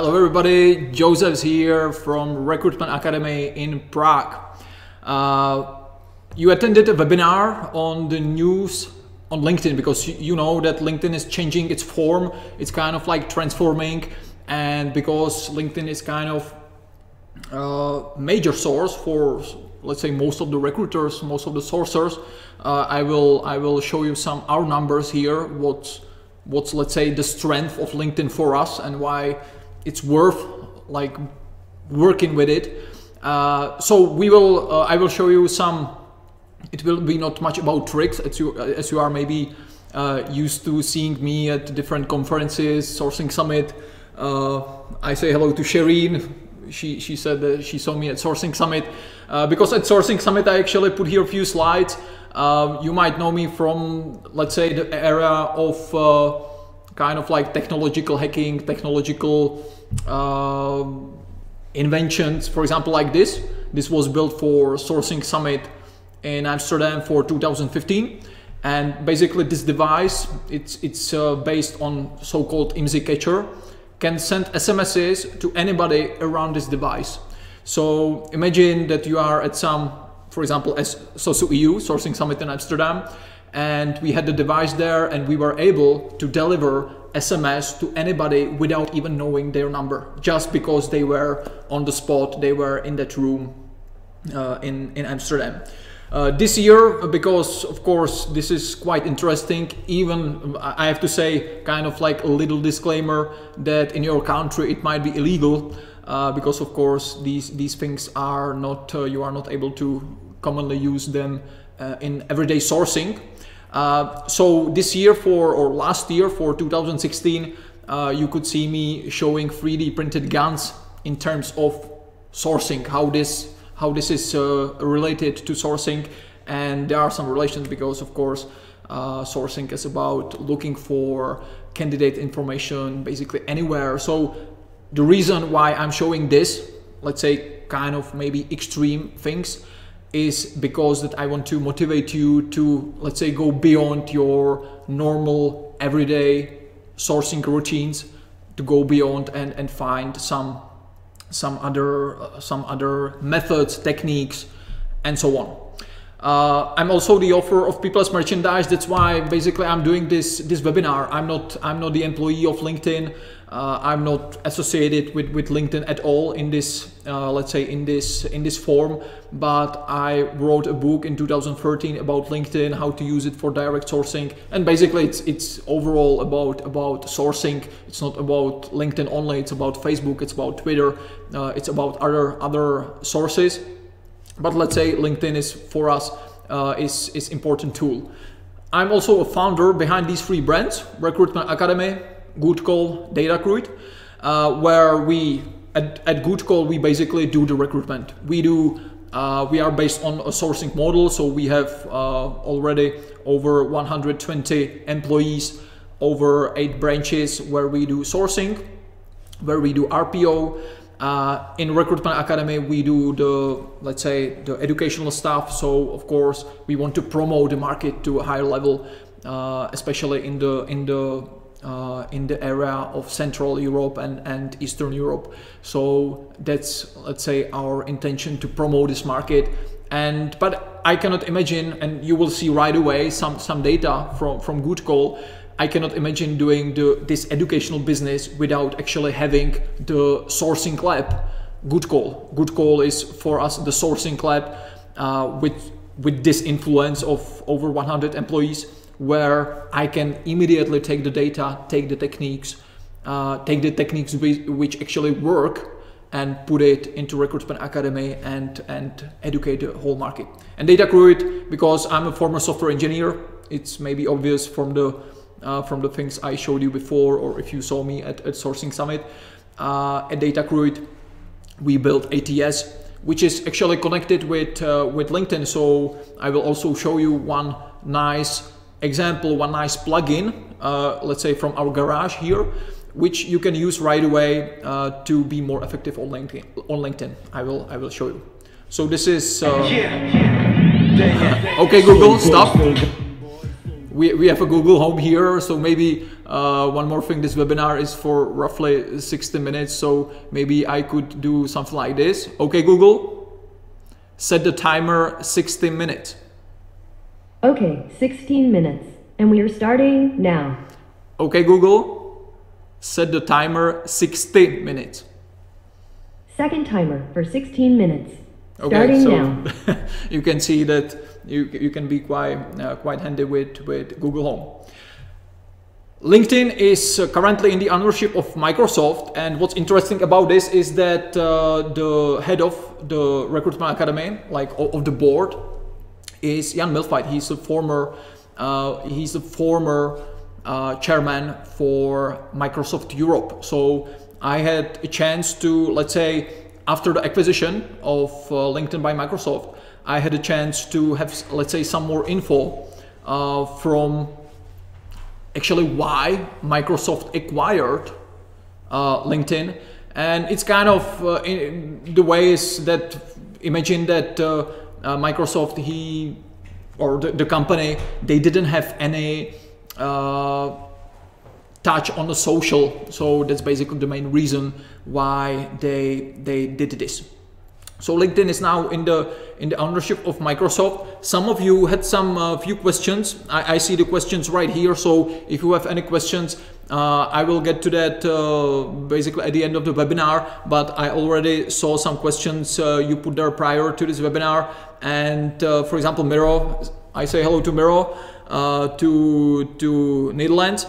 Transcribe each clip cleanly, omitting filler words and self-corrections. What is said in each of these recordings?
Hello everybody, Josef here from Recruitment Academy in Prague. You attended a webinar on the news on LinkedIn because you know that LinkedIn is changing its form. It's kind of like transforming, and because LinkedIn is kind of a major source for, let's say, most of the recruiters, most of the sourcers, I will show you some our numbers here. What's let's say the strength of LinkedIn for us and why it's worth like working with it. So I will show you some. It will be not much about tricks as you are maybe used to seeing me at different conferences, Sourcing Summit. I say hello to Shireen. She said that she saw me at Sourcing Summit because at Sourcing Summit I actually put here a few slides. You might know me from, let's say, the area of kind of like technological hacking, technological inventions. For example, like this. This was built for Sourcing Summit in Amsterdam for 2015. And basically this device, it's based on so-called IMSI catcher, can send SMSs to anybody around this device. So imagine that you are at some, for example, as SOSU-EU, Sourcing Summit in Amsterdam, and we had the device there and we were able to deliver SMS to anybody without even knowing their number, just because they were on the spot, they were in that room in Amsterdam. This year, because of course this is quite interesting, even I have to say kind of like a little disclaimer that in your country it might be illegal, because of course these things are not, you are not able to commonly use them in everyday sourcing. So this year or last year for 2016, you could see me showing 3D printed guns in terms of sourcing, how this is related to sourcing. And there are some relations because of course sourcing is about looking for candidate information basically anywhere. So the reason why I'm showing this, let's say kind of maybe extreme things, is because that I want to motivate you to, let's say, go beyond your normal everyday sourcing routines, to go beyond and find some other methods, techniques, and so on. I'm also the author of People's Merchandise. That's why basically I'm doing this webinar. I'm not the employee of LinkedIn. I'm not associated with LinkedIn at all in this, let's say, in this form. But I wrote a book in 2013 about LinkedIn, how to use it for direct sourcing, and basically it's overall about sourcing. It's not about LinkedIn only. It's about Facebook. It's about Twitter. It's about other sources. But let's say LinkedIn is for us is important tool. I'm also a founder behind these three brands: Recruitment Academy, Good Call, Datacruit, where we at Good Call we basically do the recruitment. We are based on a sourcing model, so we have already over 120 employees, over 8 branches where we do sourcing, where we do RPO. In Recruitment Academy we do the, let's say, the educational stuff. So of course we want to promote the market to a higher level, especially in the area of Central Europe and Eastern Europe. So that's, let's say, our intention to promote this market. But I cannot imagine, and you will see right away some data from Good Call. I cannot imagine doing this educational business without actually having the sourcing lab, Good Call. Good Call is for us the sourcing lab with this influence of over 100 employees, where I can immediately take the data, take the techniques which actually work, and put it into Recruitment Academy and educate the whole market. And Datacruit, because I'm a former software engineer, it's maybe obvious from the things I showed you before, or if you saw me at Sourcing Summit. At Datacruit we built ATS, which is actually connected with LinkedIn. So I will also show you one nice example, one nice plugin, let's say from our garage here, which you can use right away to be more effective on LinkedIn. I will show you. So this is okay, Google, stop. we have a Google Home here, so maybe one more thing, this webinar is for roughly 60 minutes, so maybe I could do something like this. Okay, Google, set the timer 60 minutes. Okay, 16 minutes, and we are starting now. Okay, Google, set the timer 60 minutes. Second timer for 16 minutes. Okay, Starting so now. you can see that you can be quite handy with Google Home. LinkedIn is currently in the ownership of Microsoft, and what's interesting about this is that the head of the Recruitment Academy, like of the board, is Jan Milfight. He's a former chairman for Microsoft Europe. So I had a chance to, let's say, after the acquisition of LinkedIn by Microsoft, I had a chance to have, let's say, some more info from actually why Microsoft acquired LinkedIn. And it's kind of in the ways that, imagine that Microsoft, the company, they didn't have any touch on the social, so that's basically the main reason why they did this. So LinkedIn is now in the ownership of Microsoft. Some of you had some few questions. I see the questions right here, so if you have any questions, I will get to that basically at the end of the webinar, but I already saw some questions you put there prior to this webinar. And for example, Miro, I say hello to Miro, to Netherlands.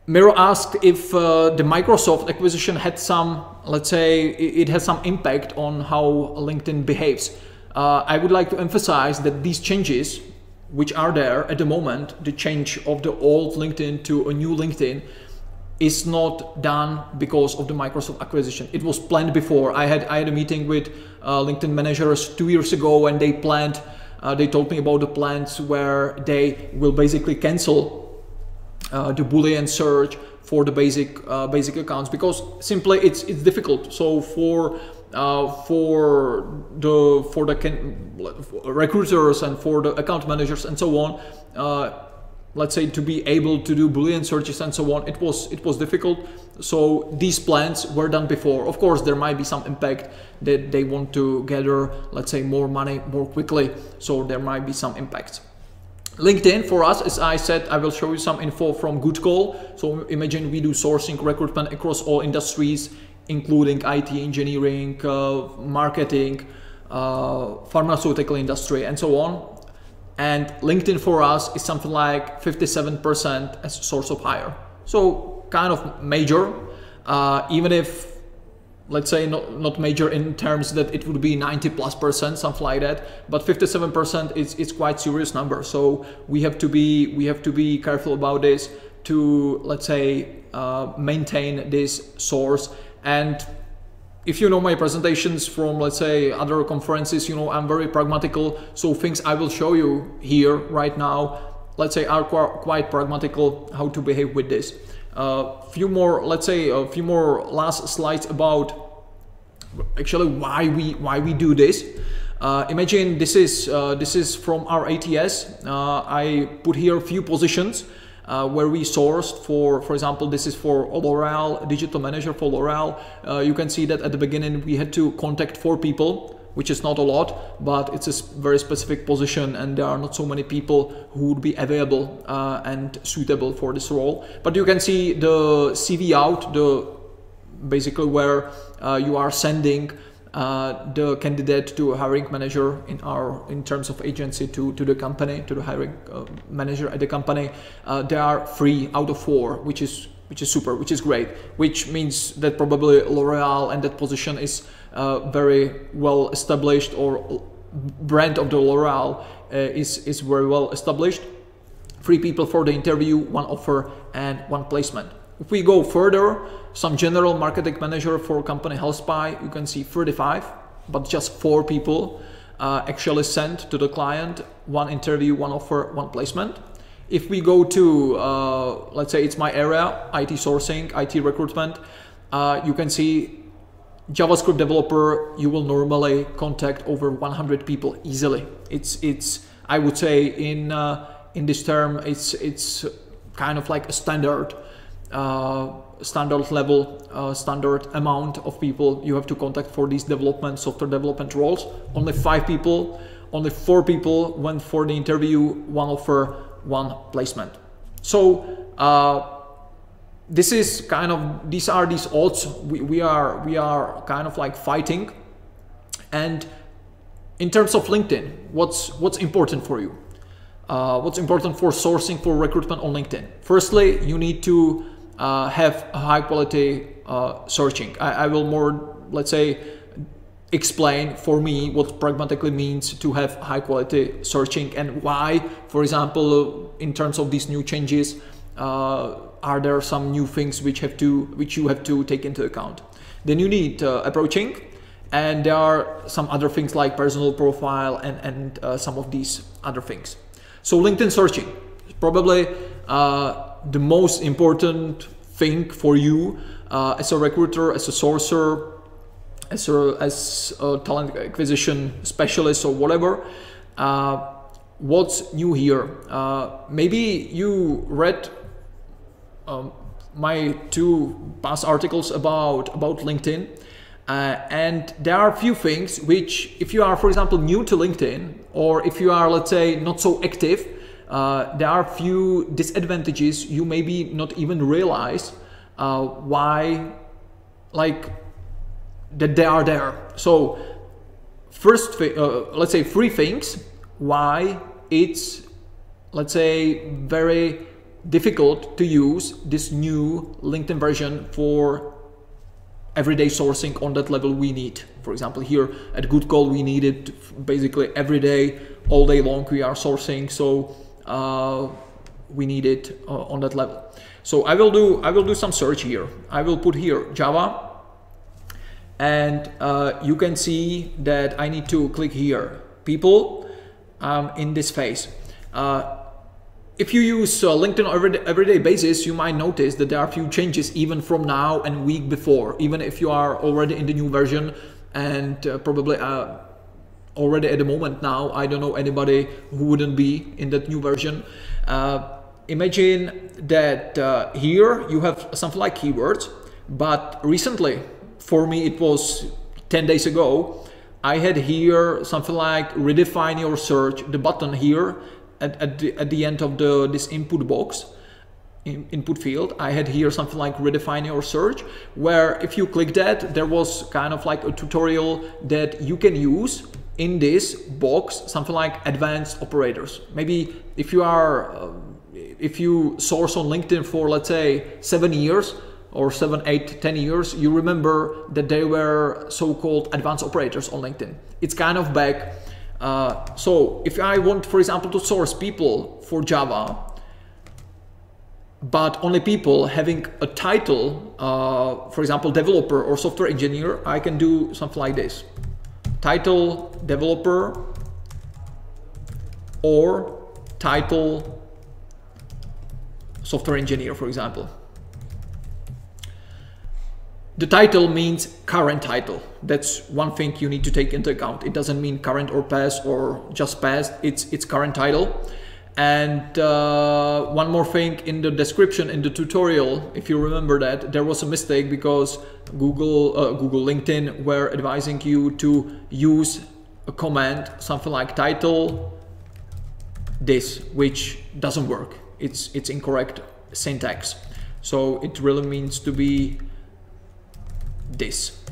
Miro asked if the Microsoft acquisition had some, let's say, it has some impact on how LinkedIn behaves. I would like to emphasize that these changes, which are there at the moment, the change of the old LinkedIn to a new LinkedIn, is not done because of the Microsoft acquisition. It was planned before. I had a meeting with LinkedIn managers 2 years ago, and they planned. They told me about the plans where they will basically cancel the Boolean search for the basic accounts, because simply it's difficult. So for recruiters and for the account managers and so on, let's say, to be able to do Boolean searches and so on, it was difficult. So these plans were done before. Of course, there might be some impact that they want to gather, let's say, more money more quickly. So there might be some impacts. LinkedIn for us, as I said, I will show you some info from Good Call. So imagine we do sourcing, recruitment across all industries, including IT, engineering, marketing, pharmaceutical industry, and so on. And LinkedIn for us is something like 57% as a source of hire. So kind of major, even if, let's say, not major in terms that it would be 90+%, something like that, but 57% is quite serious number. So we have to be careful about this to, let's say, maintain this source. And if you know my presentations from, let's say, other conferences, you know I'm very pragmatical. So things I will show you here right now, let's say, are quite pragmatical how to behave with this. Few more last slides about actually why we do this. Imagine this is from our ATS. I put here a few positions where we sourced for example, this is for L'Oreal, digital manager for L'Oreal. You can see that at the beginning we had to contact 4 people, which is not a lot, but it's a very specific position and there are not so many people who would be available and suitable for this role. But you can see the CV out, basically where you are sending the candidate to a hiring manager in terms of agency to the company, to the hiring manager at the company. There are 3 out of 4, which is super, which is great, which means that probably L'Oreal and that position is very well established, or brand of the L'Oreal is very well established. 3 people for the interview, 1 offer and 1 placement. If we go further, some general marketing manager for company HealthSpy, you can see 35, but just 4 people actually sent to the client, 1 interview, 1 offer, 1 placement. If we go to, let's say it's my area, IT sourcing, IT recruitment, you can see JavaScript developer, you will normally contact over 100 people easily. It's I would say in in this term, it's kind of like a standard level, standard amount of people you have to contact for these software development roles. Only 5 people, only 4 people went for the interview, 1 offer, 1 placement. So these are these odds we are kind of like fighting. And in terms of LinkedIn, what's important for you? What's important for sourcing for recruitment on LinkedIn? Firstly, you need to have a high quality searching. I will more, let's say, explain for me what pragmatically means to have high quality searching and why, for example, in terms of these new changes, are there some new things which you have to take into account. Then you need approaching, and there are some other things like personal profile and some of these other things. So LinkedIn searching is probably the most important thing for you as a recruiter, as a sourcer, as a talent acquisition specialist or whatever. What's new here? Maybe you read my 2 past articles about LinkedIn, and there are a few things which, if you are, for example, new to LinkedIn, or if you are, let's say, not so active, there are a few disadvantages you maybe not even realize why, like, that they are there. So first, let's say 3 things why it's, let's say, very difficult to use this new LinkedIn version for everyday sourcing on that level we need. For example, here at Good Call, we need it basically every day, all day long we are sourcing. So we need it on that level. So I will do some search here. I will put here Java, and you can see that I need to click here people in this phase. If you use LinkedIn on everyday basis, you might notice that there are a few changes even from now and week before, even if you are already in the new version, and probably already at the moment now, I don't know anybody who wouldn't be in that new version. Imagine that here you have something like keywords, but recently, for me it was 10 days ago, I had here something like redefine your search, the button here at the end of this input box, input field. I had here something like redefine your search, where if you click that, there was kind of like a tutorial that you can use in this box, something like advanced operators. Maybe if you are if you source on LinkedIn for, let's say, 7 years or 7, 8, 10 years, you remember that they were so-called advanced operators on LinkedIn. It's kind of back. So if I want, for example, to source people for Java, but only people having a title, for example, developer or software engineer, I can do something like this. Title developer or title software engineer, for example. The title means current title. That's one thing you need to take into account. It doesn't mean current or past or just past. It's current title. And one more thing, in the description, in the tutorial, if you remember that, there was a mistake because Google LinkedIn were advising you to use a command, something like title this, which doesn't work. It's incorrect syntax. So it really means to be this.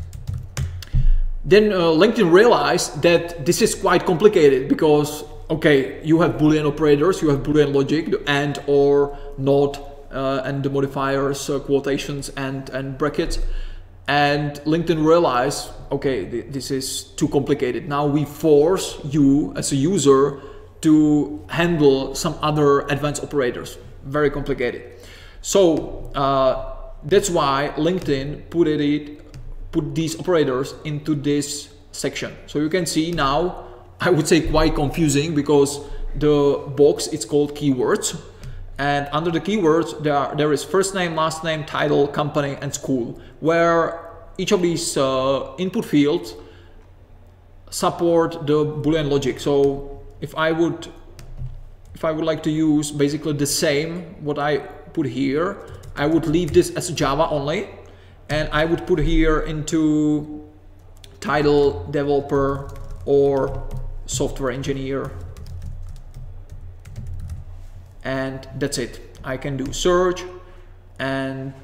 Then LinkedIn realized that this is quite complicated because, okay, you have Boolean operators, you have Boolean logic, the and, or, not, and the modifiers, quotations, and brackets. And LinkedIn realized, okay, this is too complicated. Now we force you as a user to handle some other advanced operators. Very complicated. So that's why LinkedIn put these operators into this section. So you can see now, I would say quite confusing because the box, it's called keywords, and under the keywords there is first name, last name, title, company, and school, where each of these input fields support the Boolean logic. So if I would if I would like to use basically the same what I put here, I would leave this as Java only, and I would put here into title developer or software engineer, and that's it. I can do search and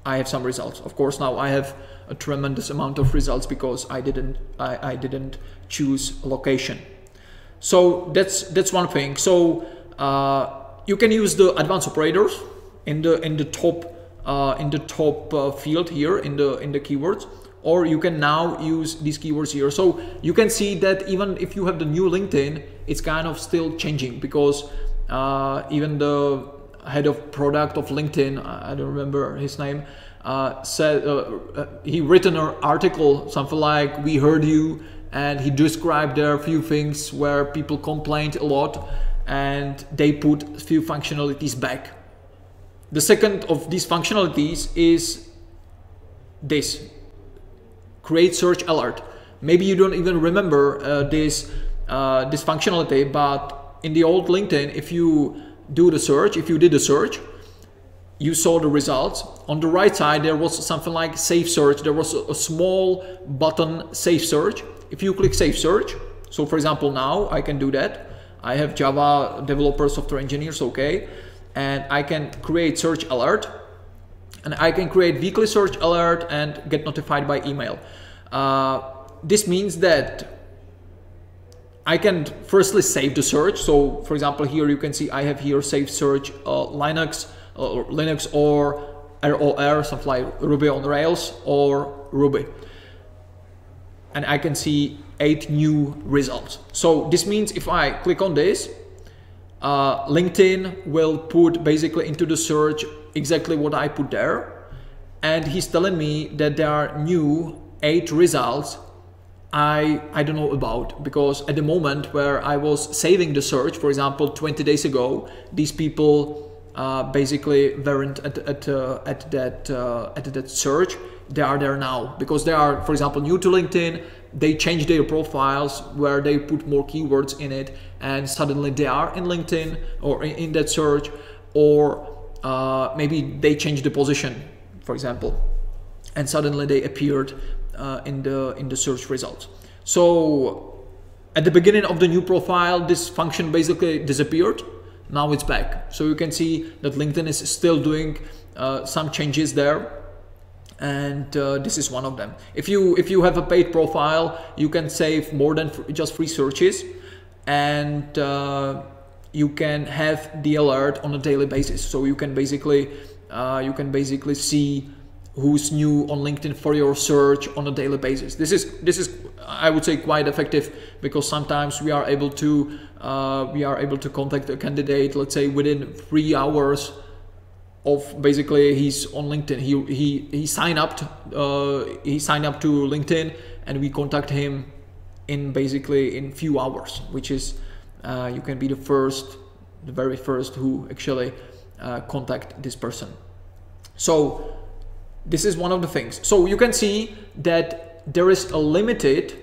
I have some results. Of course, now I have a tremendous amount of results because I didn't choose location. So that's one thing. So you can use the advanced operators in the top field here in the keywords, or you can now use these keywords here. So you can see that even if you have the new LinkedIn, it's kind of still changing, because even the head of product of LinkedIn, I don't remember his name, said he written an article something like, we heard you, and he described there a few things where people complained a lot and they put a few functionalities back. The second of these functionalities is this, create search alert. Maybe you don't even remember this functionality, but in the old LinkedIn, if you do the search, if you did the search, you saw the results. On the right side, there was something like save search. There was a small button, save search. If you click save search, so for example, now I can do that. I have Java developer, software engineers, okay. And I can create search alert, and I can create weekly search alert and get notified by email. This means that I can firstly save the search. So for example, here you can see I have here save search Linux or ROR, something like Ruby on Rails or Ruby. And I can see 8 new results. So this means if I click on this, LinkedIn will put basically into the search exactly what I put there. And he's telling me that there are new 8 results I don't know about, because at the moment where I was saving the search, for example, 20 days ago, these people basically weren't at that search. They are there now because they are, for example, new to LinkedIn. They changed their profiles where they put more keywords in it, and suddenly they are in LinkedIn or in that search, or maybe they changed the position, for example, and suddenly they appeared in the search results. So at the beginning of the new profile, this function basically disappeared. Now it's back. So you can see that LinkedIn is still doing some changes there, and this is one of them. If you have a paid profile, you can save more than just free searches, and you can have the alert on a daily basis. So you can basically see who's new on LinkedIn for your search on a daily basis. This is I would say quite effective, because sometimes we are able to contact a candidate, let's say within 3 hours of basically he's on LinkedIn. He signed up to LinkedIn, and we contact him in few hours, which is you can be the very first who actually contact this person. So this is one of the things. So you can see that there is a limited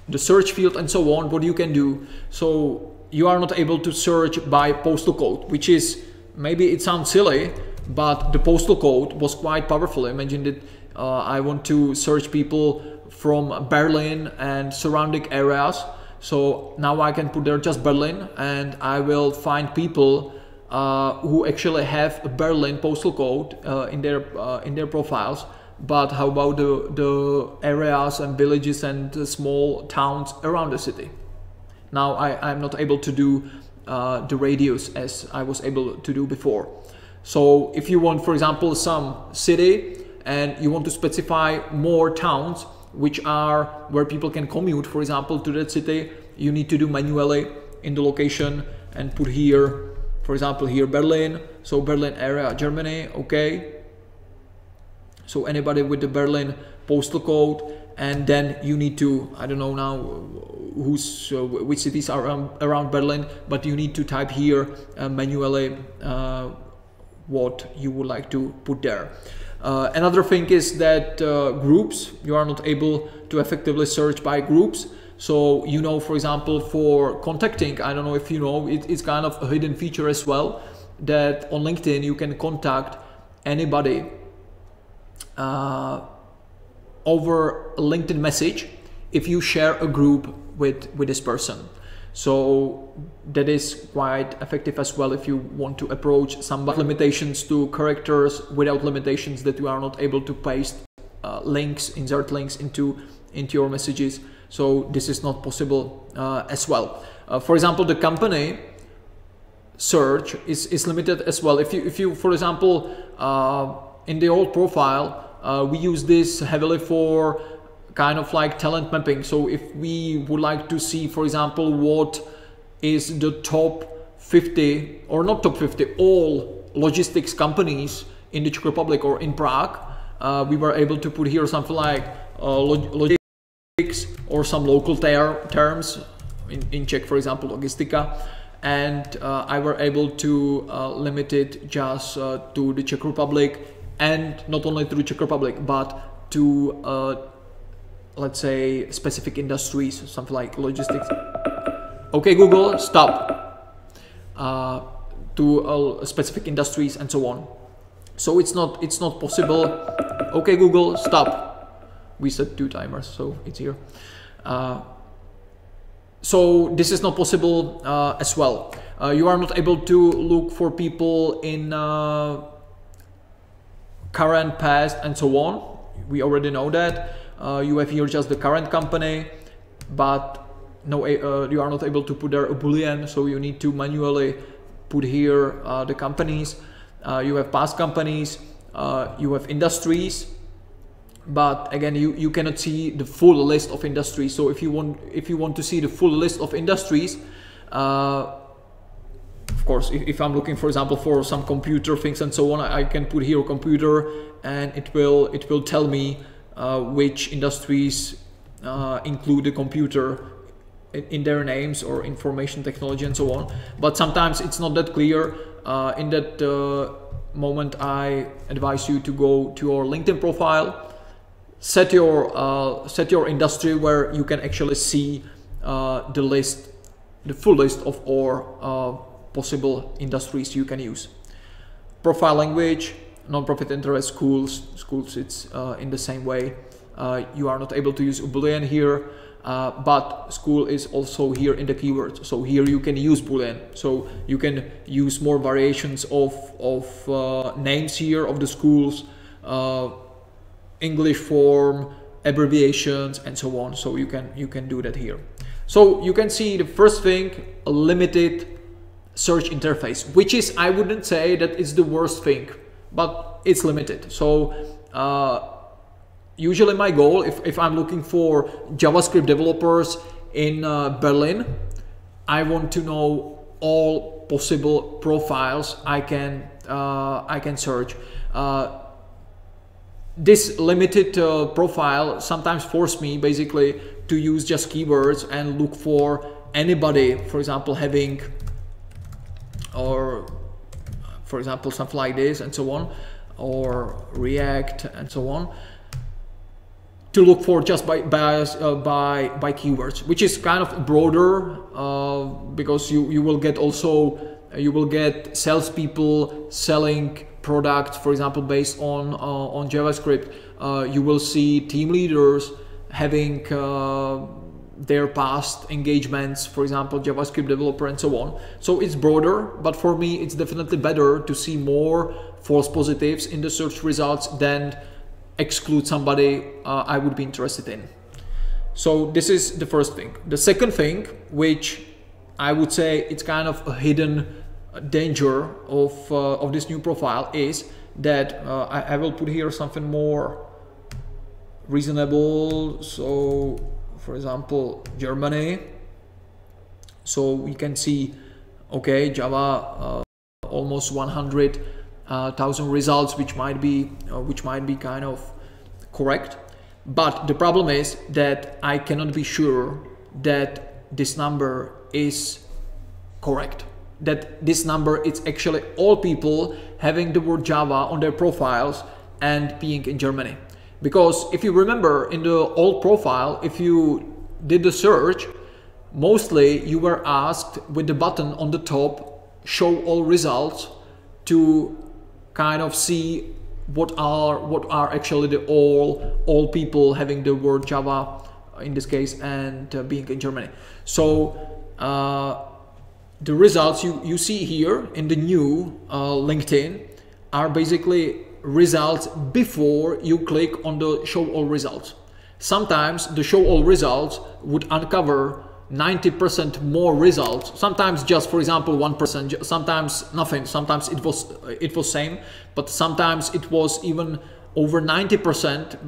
the search field and so on, what you can do. So you are not able to search by postal code, which is, maybe it sounds silly, but the postal code was quite powerful. Imagine that I want to search people from Berlin and surrounding areas. So now I can put there just Berlin, and I will find people who actually have a Berlin postal code in their profiles. But how about the areas and villages and small towns around the city? Now I'm not able to do the radius as I was able to do before. So if you want, for example, some city and you want to specify more towns which are where people can commute, for example, to that city, you need to do manually in the location and put here, for example, here Berlin. So Berlin area, Germany, okay. So anybody with the Berlin postal code, and then you need to, I don't know now which cities are around Berlin, but you need to type here manually what you would like to put there. Another thing is that groups, you are not able to effectively search by groups. So, you know, for example, for contacting, I don't know if you know, it's kind of a hidden feature as well, that on LinkedIn you can contact anybody over a LinkedIn message if you share a group with this person. So that is quite effective as well if you want to approach some limitations to characters without limitations that you are not able to paste links, insert links into your messages. So this is not possible as well. For example, the company search is limited as well. If you for example, in the old profile, we use this heavily for kind of like talent mapping. So if we would like to see, for example, what is the top 50 or not top 50, all logistics companies in the Czech Republic or in Prague, we were able to put here something like logistics or some local terms in Czech, for example, logistika. And I were able to limit it just to the Czech Republic, and not only to the Czech Republic, but to let's say specific industries, something like logistics. Okay, Google, stop. To specific industries and so on. So it's not possible. Okay, Google, stop. We set 2 timers, so it's here. So this is not possible as well. You are not able to look for people in current, past, and so on. We already know that. You have here just the current company, but no, you are not able to put there a boolean, so you need to manually put here the companies. You have past companies, you have industries, but again, you cannot see the full list of industries. So if you want to see the full list of industries, of course, if I'm looking, for example, for some computer things and so on, I can put here computer, and it will tell me which industries include the computer in their names, or information technology and so on. But sometimes it's not that clear. In that moment, I advise you to go to your LinkedIn profile, set your industry where you can actually see the full list of all possible industries you can use. Profile language, non-profit interest, schools, it's in the same way. You are not able to use a boolean here, but school is also here in the keywords. So here you can use boolean. So you can use more variations of names here of the schools, English form, abbreviations, and so on. So you can do that here. So you can see the first thing, a limited search interface, which is, I wouldn't say that it's the worst thing, but it's limited. So usually my goal, if I'm looking for JavaScript developers in Berlin, I want to know all possible profiles I can search. This limited profile sometimes forced me basically to use just keywords and look for anybody, for example, having, or for example, something like this and so on, or React and so on, to look for just by keywords, which is kind of broader, because you will get also, you will get salespeople selling products, for example, based on JavaScript. You will see team leaders having their past engagements, for example, JavaScript developer and so on. So it's broader, but for me, it's definitely better to see more false positives in the search results than exclude somebody I would be interested in. So this is the first thing. The second thing, which I would say it's kind of a hidden danger of this new profile, is that I will put here something more reasonable. So for example, Germany. So we can see, okay, Java, almost 100,000 results, which might be kind of correct. But the problem is that I cannot be sure that this number is correct, that this number is actually all people having the word Java on their profiles and being in Germany. Because if you remember in the old profile, if you did the search, mostly you were asked with the button on the top, show all results, to kind of see what are actually the all people having the word Java in this case and being in Germany. So the results you see here in the new LinkedIn are basically results before you click on the show all results. Sometimes the show all results would uncover 90% more results, sometimes just, for example, 1%, sometimes nothing, sometimes it was same, but sometimes it was even over 90%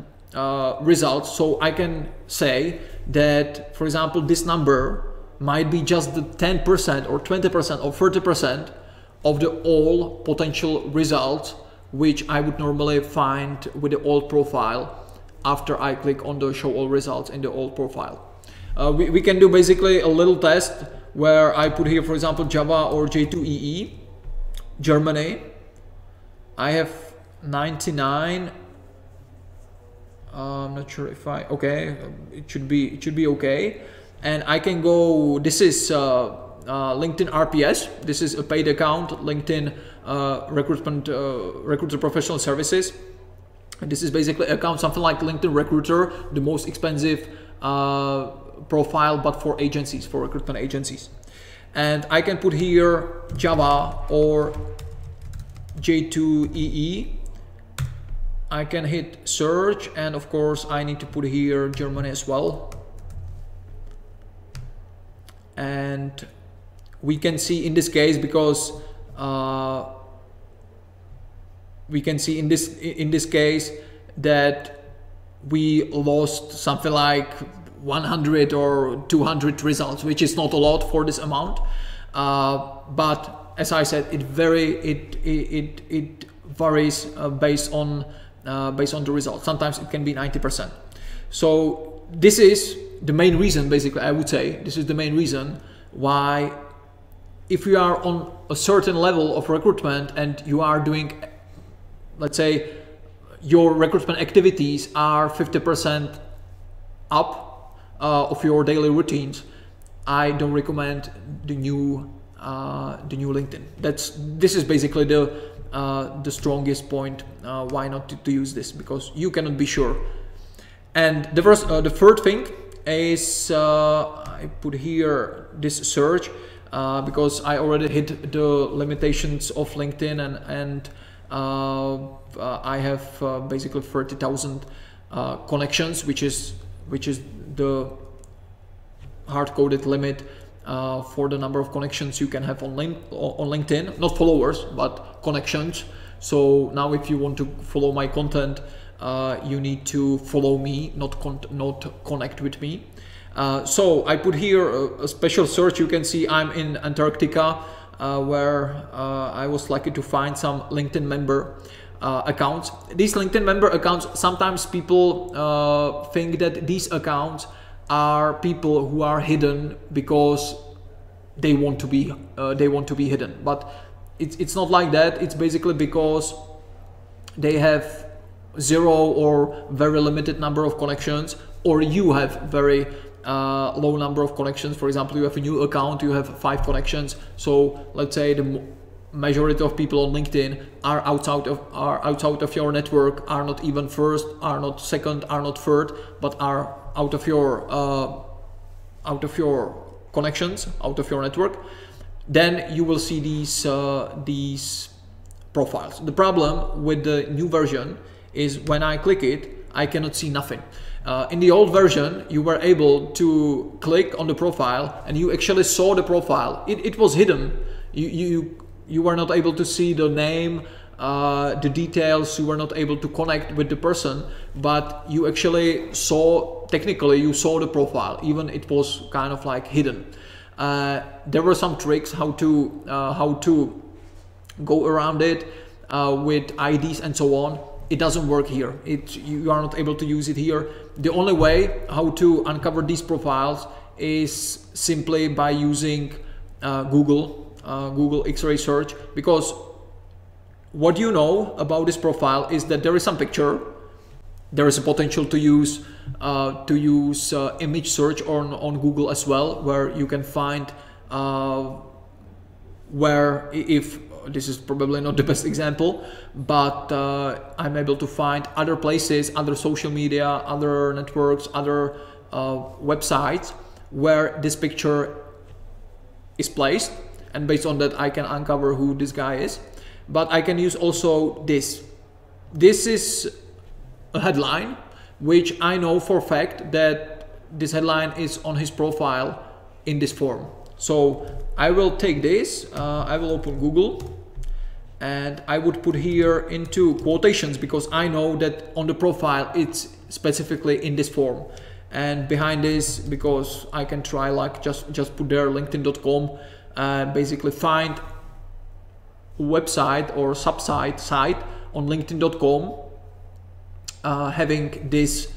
results. So I can say that, for example, this number might be just the 10% or 20% or 30% of the all potential results which I would normally find with the old profile after I click on the show all results in the old profile. We can do basically a little test where I put here, for example, Java or J2EE, Germany. I have 99. I'm not sure if okay, it should be okay. And I can go, this is LinkedIn RPS. This is a paid account, LinkedIn Recruiter Professional Services. And this is basically an account, something like LinkedIn Recruiter, the most expensive profile, but for agencies, for recruitment agencies. And I can put here Java or J2EE. I can hit search, and of course I need to put here Germany as well. And we can see in this case, because we can see in this case that we lost something like 100 or 200 results, which is not a lot for this amount. But as I said, it varies based on the results. Sometimes it can be 90%. So this is the main reason, basically, I would say, this is the main reason why, if you are on a certain level of recruitment and you are doing, let's say, your recruitment activities are 50% up of your daily routines, I don't recommend the new LinkedIn. This is basically the strongest point why not to use this, because you cannot be sure. And the third thing is I put here this search because I already hit the limitations of LinkedIn, and I have basically 30,000 connections, which is the hard-coded limit for the number of connections you can have on LinkedIn, not followers but connections. So now if you want to follow my content, you need to follow me, not connect with me. So I put here a special search. You can see I'm in Antarctica, where I was lucky to find some LinkedIn member accounts. These LinkedIn member accounts, sometimes people think that these accounts are people who are hidden because they want to be hidden, but it's not like that. It's basically because they have 0 or very limited number of connections, or you have very low number of connections. For example, you have a new account, you have 5 connections. So let's say the majority of people on LinkedIn are outside of your network, are not even first, are not second, are not third, but are out of your connections, out of your network. Then you will see these profiles. The problem with the new version is when I click it, I cannot see nothing. In the old version, you were able to click on the profile and you actually saw the profile. It was hidden. You were not able to see the name, the details. You were not able to connect with the person, but you actually saw, technically you saw the profile, even it was kind of like hidden. There were some tricks how to go around it with IDs and so on. It doesn't work here. You are not able to use it here. The only way how to uncover these profiles is simply by using Google X-ray search, because what you know about this profile is that there is some picture. There is a potential to use image search on Google as well, where you can find where, if this is probably not the best example, but I'm able to find other places, other social media, other networks, other websites where this picture is placed, and based on that I can uncover who this guy is. But I can use also this. This is a headline, which I know for a fact that this headline is on his profile in this form. So I will take this, I will open Google, and I would put here into quotations, because I know that on the profile it's specifically in this form. And behind this, because I can try like just put there linkedin.com and basically find a website or site on linkedin.com having this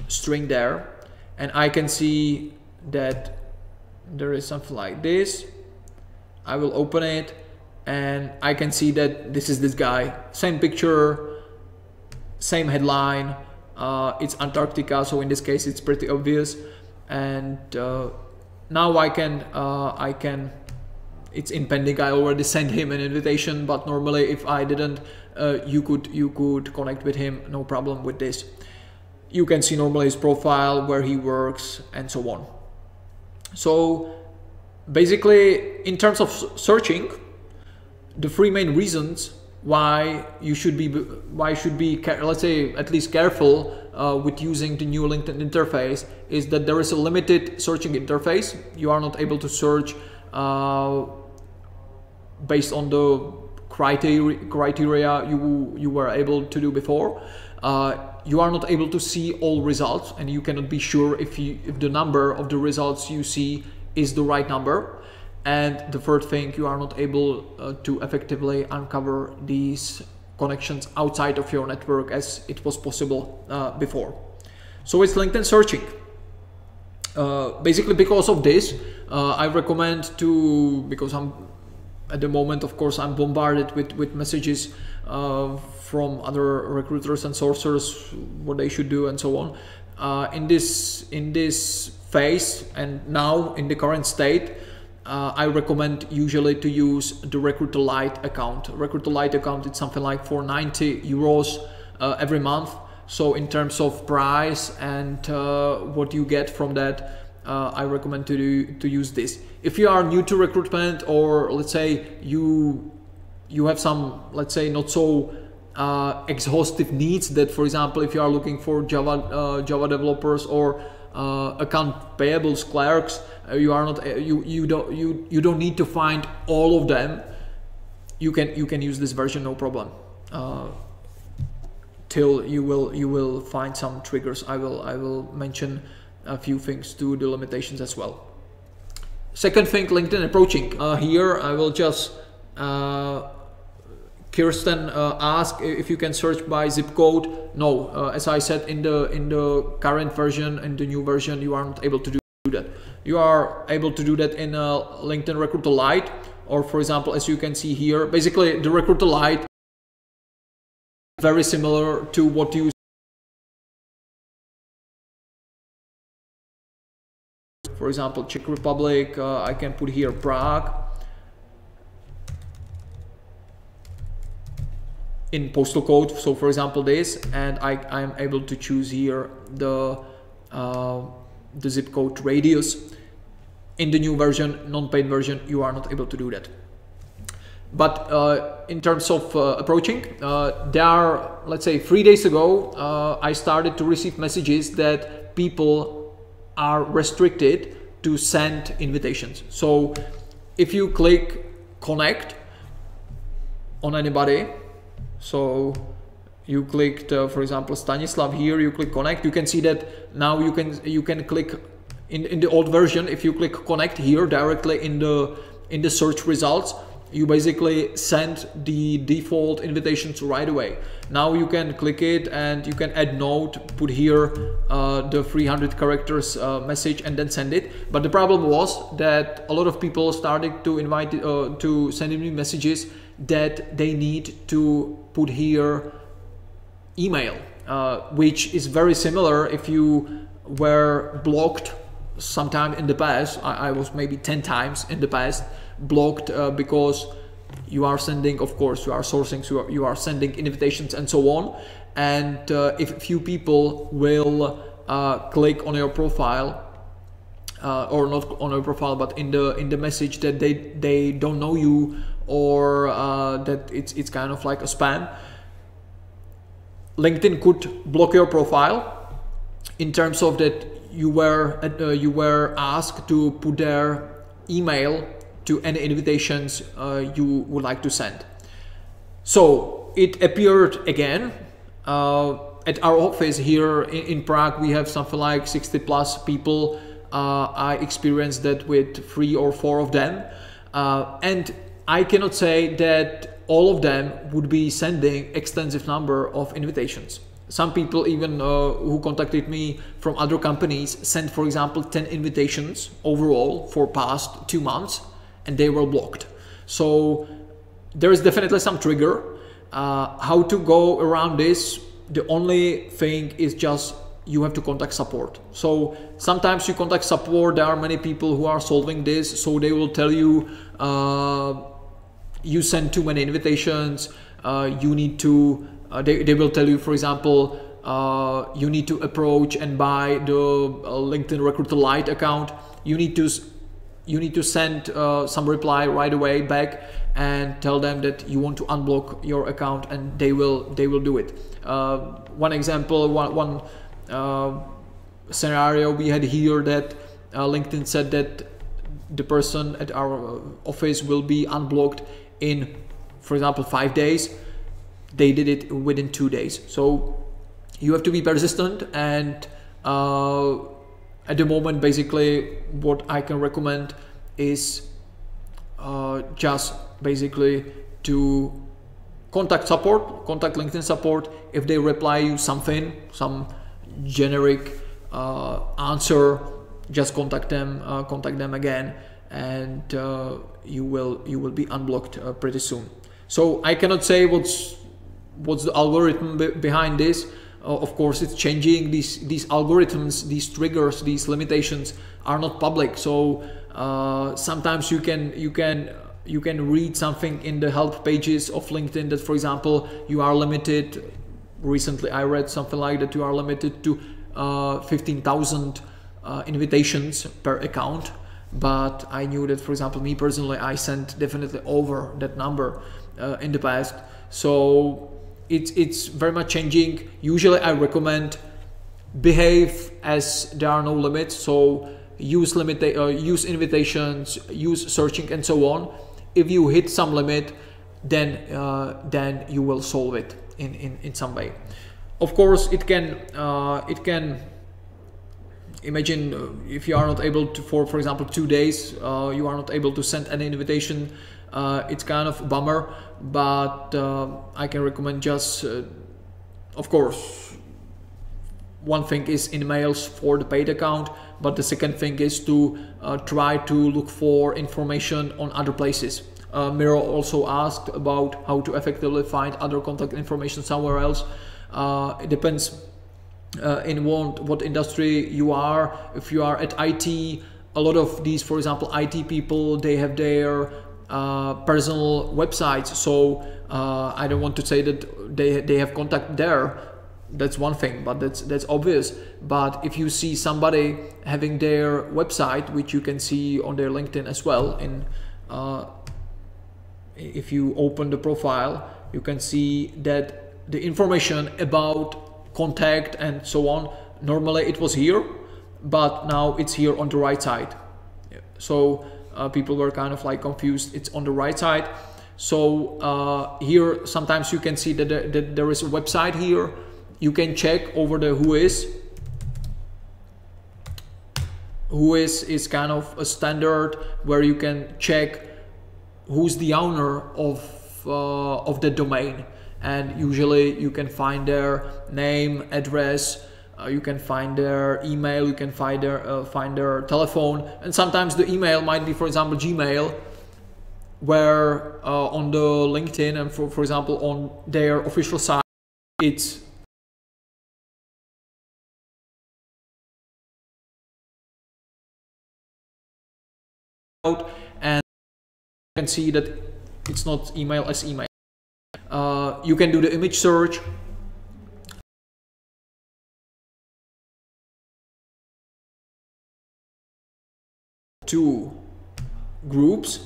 string there, and I can see that there is something like this. I will open it and I can see that this is this guy, same picture, same headline. It's Antarctica, so in this case it's pretty obvious. And now I can it's in pending. I already sent him an invitation, but normally if I didn't, you could connect with him, no problem with this. You can see normally his profile, where he works, and so on. So basically, in terms of searching, the three main reasons why you should be let's say at least careful with using the new LinkedIn interface is that there is a limited searching interface. You are not able to search based on the criteria you were able to do before. You are not able to see all results, and you cannot be sure if the number of the results you see is the right number. And the third thing, you are not able to effectively uncover these connections outside of your network as it was possible before. So it's LinkedIn searching. Basically because of this, I recommend to, because I'm at the moment, of course, I'm bombarded with messages from other recruiters and sourcers, what they should do and so on. In this phase and now in the current state, I recommend usually to use the Recruiter Lite account. Recruiter Lite account, it's something like for 90 euros every month. So in terms of price and what you get from that, I recommend to use this. If you are new to recruitment, or let's say you have some, let's say, not so exhaustive needs, that for example, if you are looking for Java developers or account payables clerks, you are not you don't need to find all of them. You can use this version, no problem. Till you will find some triggers. I will mention a few things to the limitations as well. Second thing, LinkedIn approaching. Here I will just Kirsten asked if you can search by zip code. No, as I said, in the current version, in the new version, you are not able to do that. You are able to do that in LinkedIn Recruiter Lite, or for example, as you can see here, basically the Recruiter Lite is very similar to what you, for example, Czech Republic. I can put here Prague in postal code, so for example this, and I'm able to choose here the zip code radius. In the new version, non-paid version, you are not able to do that. But in terms of approaching, there are, let's say 3 days ago, I started to receive messages that people are restricted to send invitations. So if you click connect on anybody, so you clicked, for example, Stanislav here, you click connect, you can see that now you can click in the old version. If you click connect here directly in the search results, you basically send the default invitations right away. Now you can click it and you can add note, put here the 300 characters message, and then send it. But the problem was that a lot of people started to invite to send me messages that they need to put here email, which is very similar if you were blocked sometime in the past. I was maybe 10 times in the past blocked because you are sending, of course, you are sourcing, so you are sending invitations and so on. And if few people will click on your profile, or not on your profile, but in the message that they don't know you, or that it's kind of like a spam, LinkedIn could block your profile in terms of that you were asked to put their email to any invitations you would like to send. So it appeared again at our office here in Prague. We have something like 60 plus people. I experienced that with 3 or 4 of them, and I cannot say that all of them would be sending extensive number of invitations. Some people even who contacted me from other companies sent, for example, 10 invitations overall for past 2 months, and they were blocked. So there is definitely some trigger. How to go around this? The only thing is just you have to contact support. So sometimes you contact support. There are many people who are solving this, so they will tell you you send too many invitations. You need to. They will tell you, for example, you need to approach and buy the LinkedIn Recruiter Lite account. You need to send some reply right away back and tell them that you want to unblock your account, and they will do it. One example, one scenario we had here, that LinkedIn said that the person at our office will be unblocked in, for example, 5 days. They did it within 2 days. So you have to be persistent, and at the moment, basically what I can recommend is just basically to contact LinkedIn support. If they reply you something, some generic answer, just contact them again, and you will be unblocked pretty soon. So I cannot say what's the algorithm behind this. Of course, it's changing. These algorithms, these triggers, these limitations are not public. So sometimes you can read something in the help pages of LinkedIn that, for example, you are limited. Recently, I read something like that you are limited to 15,000 invitations per account. But I knew that, for example, me personally, I sent definitely over that number in the past. So it's very much changing. Usually I recommend behave as there are no limits. So use invitations, use searching, and so on. If you hit some limit, then you will solve it in some way. Of course, it can imagine if you are not able to, for example, 2 days, you are not able to send any invitation. It's kind of a bummer, but I can recommend just, of course, one thing is emails for the paid account, but the second thing is to try to look for information on other places. Miro also asked about how to effectively find other contact information somewhere else. It depends in what industry you are. If you are at IT, a lot of these, for example, IT people, they have their personal websites. So I don't want to say that they have contact there. That's one thing, but that's obvious. But if you see somebody having their website, which you can see on their LinkedIn as well, if you open the profile, you can see that the information about contact and so on, normally it was here, but now it's here on the right side. So people were kind of like confused. It's on the right side. So here sometimes you can see that there is a website here. You can check over the who is kind of a standard where you can check who's the owner of the domain, and usually you can find their name, address, you can find their email, you can find their telephone, and sometimes the email might be, for example, Gmail, where on the LinkedIn and for example on their official site, it's out, and you can see that it's not email as email. You can do the image search. To groups,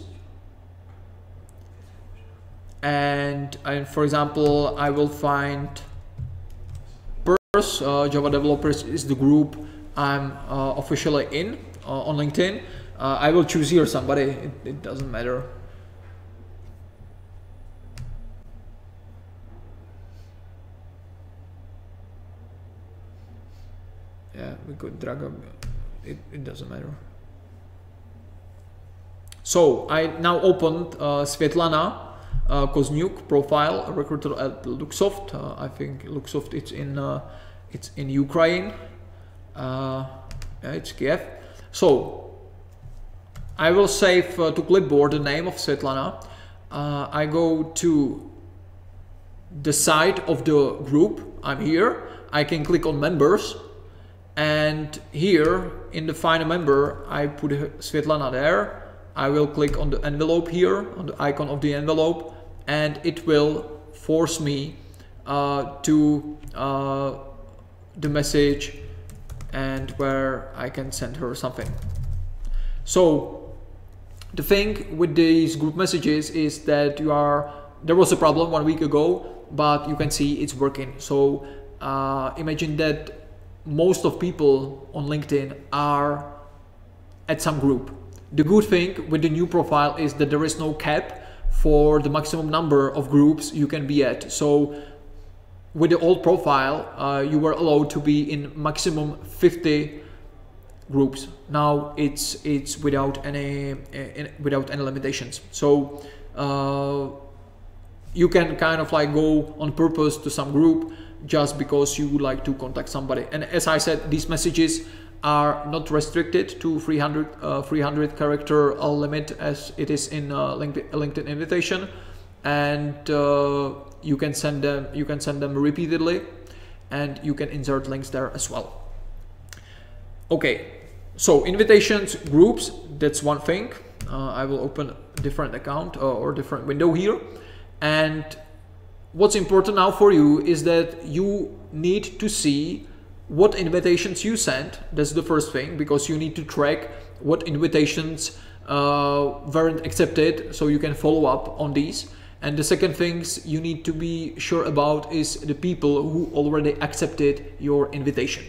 and for example I will find Java developers is the group I'm officially in on LinkedIn. I will choose here somebody, it doesn't matter. Yeah, we could drag up, it doesn't matter. So I now opened Svetlana Kozniuk profile, a recruiter at Luxoft. I think Luxoft it's in Ukraine. Yeah, it's Kiev. So I will save to clipboard the name of Svetlana. I go to the side of the group. I'm here. I can click on members, and here in the find a member, I put Svetlana there. I will click on the envelope here, on the icon of the envelope, and it will force me to the message and where I can send her something. So the thing with these group messages is that there was a problem 1 week ago, but you can see it's working. So imagine that most of people on LinkedIn are at some group. The good thing with the new profile is that there is no cap for the maximum number of groups you can be at. So with the old profile, you were allowed to be in maximum 50 groups. Now it's without any limitations. So you can kind of like go on purpose to some group just because you would like to contact somebody. And as I said, these messages are not restricted to 300 character limit as it is in LinkedIn invitation, and you can send them repeatedly, and you can insert links there as well. Okay, so invitations, groups, that's one thing. I will open a different account or different window here, and what's important now for you is that you need to see what invitations you sent. That's the first thing, because you need to track what invitations weren't accepted, so you can follow up on these. And the second things you need to be sure about is the people who already accepted your invitation.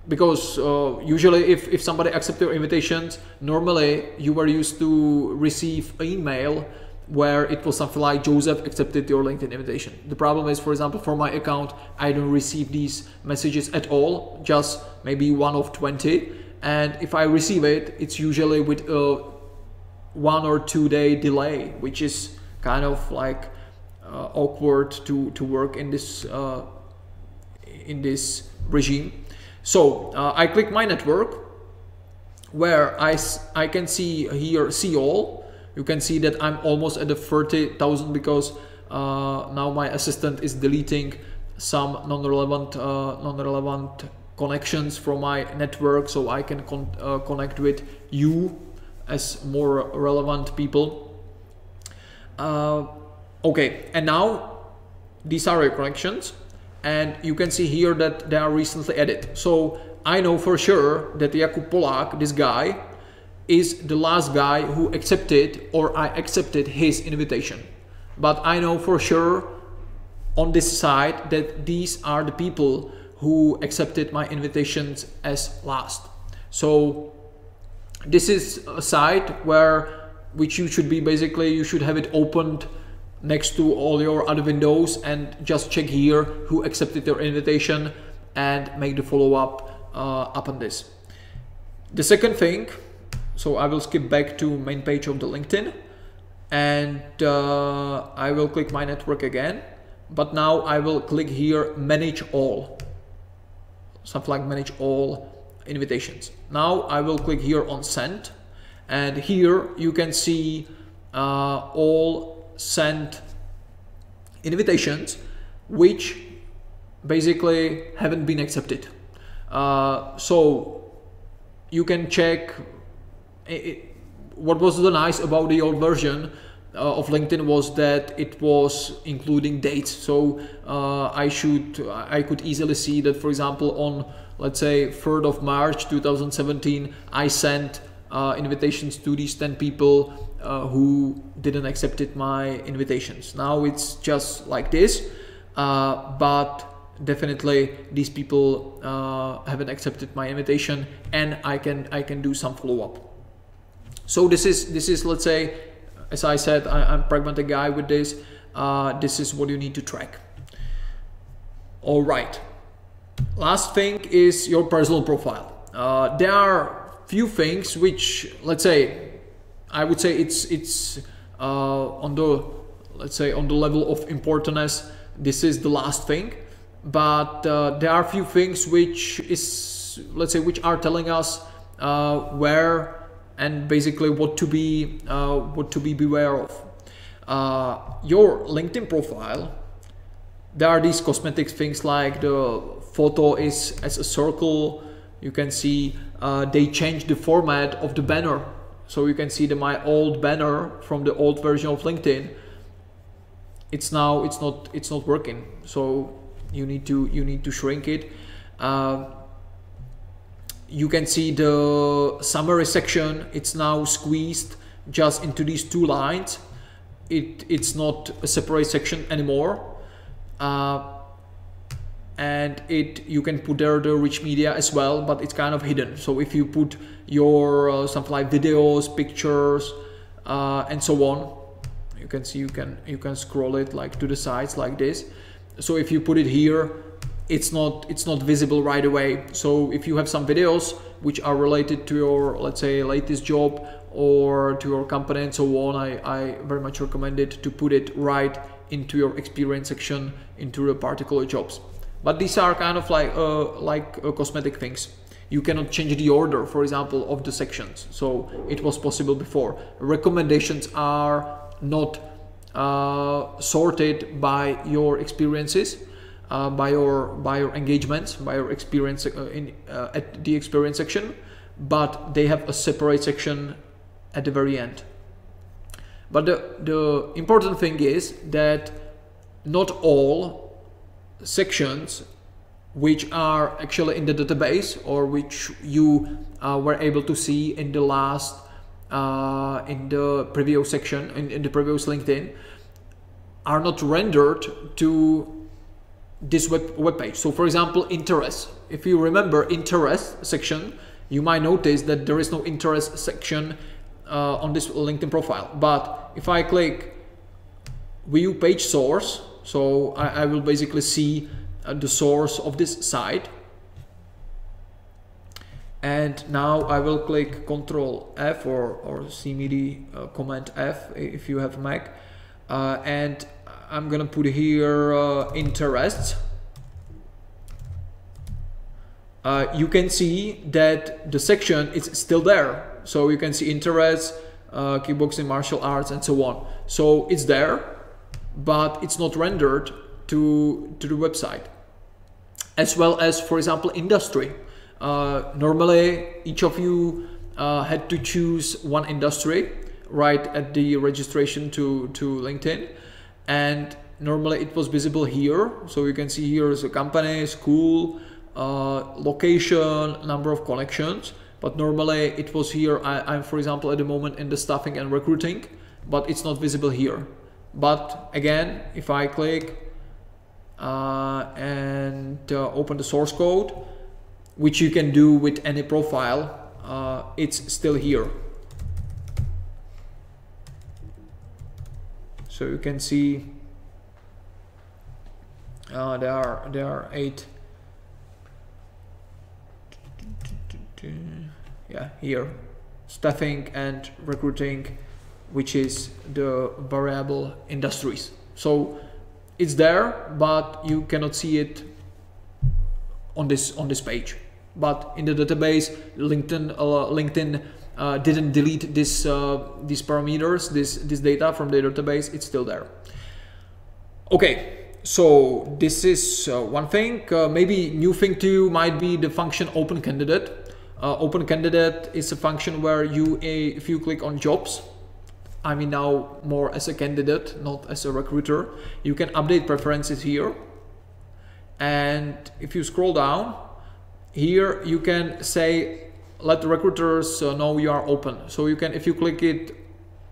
Because usually if somebody accepts your invitations, normally you were used to receive an email where it was something like Joseph accepted your LinkedIn invitation. The problem is, for example, for my account, I don't receive these messages at all, just maybe 1 of 20. And if I receive it, it's usually with a 1 or 2 day delay, which is kind of like awkward to work in this regime. So I click my network, where I can see here, see all. You can see that I'm almost at the 30,000 because now my assistant is deleting some non-relevant connections from my network, so I can connect with you as more relevant people. Okay, and now these are your connections, and you can see here that they are recently added. So I know for sure that Jakub Polák, this guy, is the last guy who accepted, or I accepted his invitation. But I know for sure on this side that these are the people who accepted my invitations as last. So this is a site which you should be basically, you should have it opened next to all your other windows and just check here who accepted your invitation and make the follow-up upon this. The second thing, so I will skip back to main page of the LinkedIn, and I will click my network again, but now I will click here manage all, something like manage all invitations. Now I will click here on send, and here you can see all sent invitations which basically haven't been accepted. So you can check what was the nice about the old version of LinkedIn was that it was including dates. So I could easily see that, for example, on, let's say, 3rd of March 2017, I sent invitations to these 10 people who didn't accept my invitations. Now it's just like this, but definitely these people haven't accepted my invitation, and I can do some follow-up. So this is, let's say, as I said, I'm a pragmatic guy with this. This is what you need to track. All right. Last thing is your personal profile. There are few things which, let's say, I would say it's on the, let's say, on the level of importance. This is the last thing, but there are few things which is, let's say, which are telling us where and basically what to be beware of. Your LinkedIn profile, there are these cosmetic things like the photo is as a circle. You can see they changed the format of the banner, so you can see my old banner from the old version of LinkedIn. It's not working, so you need to shrink it. You can see the summary section, it's now squeezed just into these 2 lines. It's not a separate section anymore. And you can put there the rich media as well, but it's kind of hidden. So if you put your something like videos, pictures, and so on, you can see you can scroll it like to the sides like this. So if you put it here, it's not visible right away. So if you have some videos which are related to your, let's say, latest job or to your company and so on, I very much recommend it to put it right into your experience section, into the particular jobs. But these are kind of like cosmetic things. You cannot change the order, for example, of the sections. So it was possible before. Recommendations are not sorted by your experiences, by your engagements, by your experience at the experience section, but they have a separate section at the very end. But the important thing is that not all sections which are actually in the database or which you were able to see in the last in the previous section in the previous LinkedIn are not rendered to this web page. So for example, interest. If you remember interest section, you might notice that there is no interest section on this LinkedIn profile. But if I click view page source, so I will basically see the source of this site. And now I will click Control F or CMD Command F if you have Mac, and I'm gonna put here interests. You can see that the section is still there. So you can see interests, kickboxing, martial arts, and so on. So it's there, but it's not rendered to the website. As well as, for example, industry. Normally, each of you had to choose one industry right at the registration to LinkedIn, and normally it was visible here. So you can see here is a company, school, location, number of connections. But normally it was here. I'm, for example, at the moment in the staffing and recruiting, but it's not visible here. But again, if I click and open the source code, which you can do with any profile, it's still here. So you can see there are 8. Yeah, here, staffing and recruiting, which is the variable industries. So it's there, but you cannot see it on this page. but in the database, LinkedIn didn't delete these parameters, this data from the database. It's still there. Okay, so this is one thing. Maybe new thing to you might be the function Open Candidate. Open Candidate is a function where if you click on jobs, I mean now more as a candidate, not as a recruiter, you can update preferences here. And if you scroll down, here you can say, let the recruiters know you are open. So you can, if you click it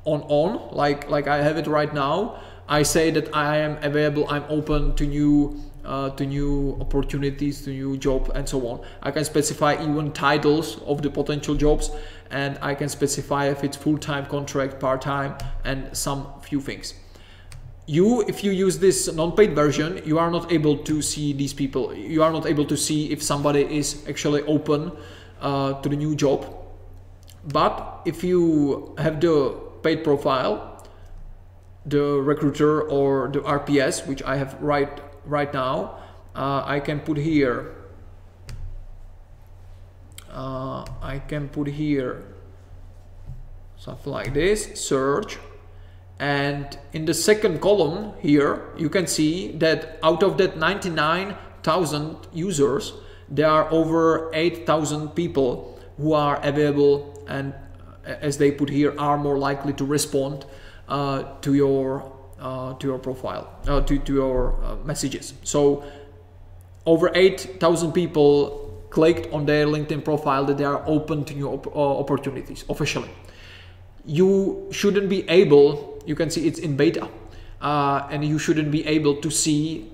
on, like I have it right now, I say that I am available, I'm open to new opportunities, to new job, and so on. I can specify even titles of the potential jobs, and I can specify if it's full-time contract, part-time, and some few things. If you use this non-paid version, you are not able to see these people. You are not able to see if somebody is actually open to the new job. But if you have the paid profile, the recruiter or the RPS, which I have right now, I can put here. I can put here something like this, search, and in the second column here you can see that out of that 99,000 users, there are over 8,000 people who are available, and as they put here, are more likely to respond to your profile, to your messages. So over 8,000 people clicked on their LinkedIn profile that they are open to new opportunities officially. You shouldn't be able, you can see it's in beta, and you shouldn't be able to see,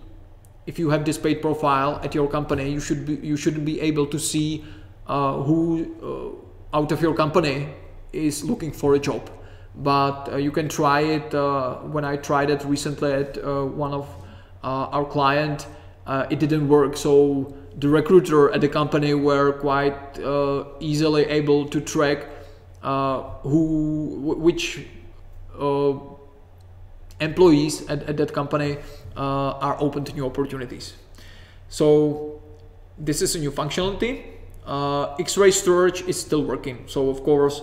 if you have this paid profile at your company, you shouldn't be able to see who out of your company is looking for a job. But you can try it. When I tried it recently at one of our client, it didn't work. So the recruiter at the company were quite easily able to track which employees at that company are open to new opportunities. So this is a new functionality. X-ray search is still working. So of course,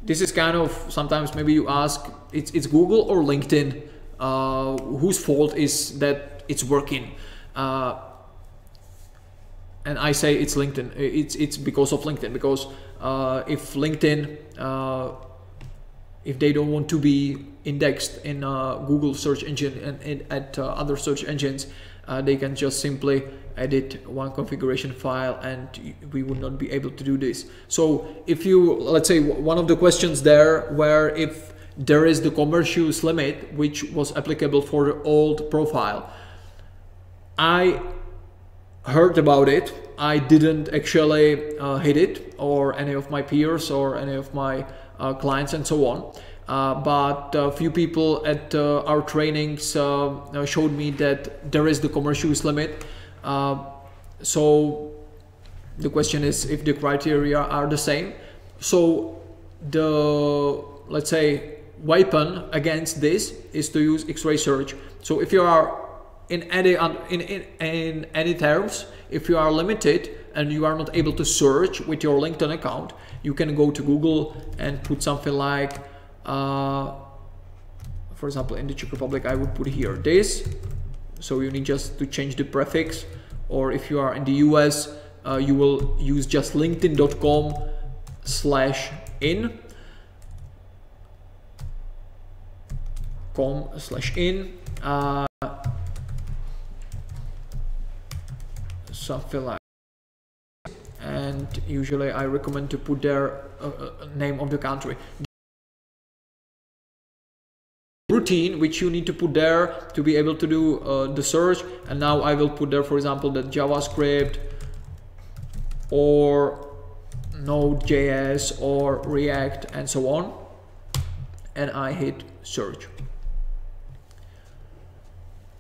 this is kind of, sometimes maybe you ask, it's Google or LinkedIn, whose fault is that it's working? And I say it's LinkedIn. It's because of LinkedIn, because if LinkedIn, if they don't want to be indexed in Google search engine and at other search engines, they can just simply edit one configuration file, and we would not be able to do this. So if you, let's say one of the questions there, where if there is the commercial use limit, which was applicable for the old profile, I heard about it. I didn't actually hit it, or any of my peers or any of my clients and so on. But a few people at our trainings showed me that there is the commercial use limit. So the question is if the criteria are the same. So the, let's say, weapon against this is to use X-ray search. So if you are in any terms, if you are limited and you are not able to search with your LinkedIn account, you can go to Google and put something like, for example, in the Czech Republic, I would put here this. So you need just to change the prefix. Or if you are in the US, you will use just linkedin.com/in. .com/in. Something like, and usually I recommend to put their name of the country. Routine which you need to put there to be able to do the search, and now I will put there, for example, that JavaScript or Node.js or React and so on, and I hit search.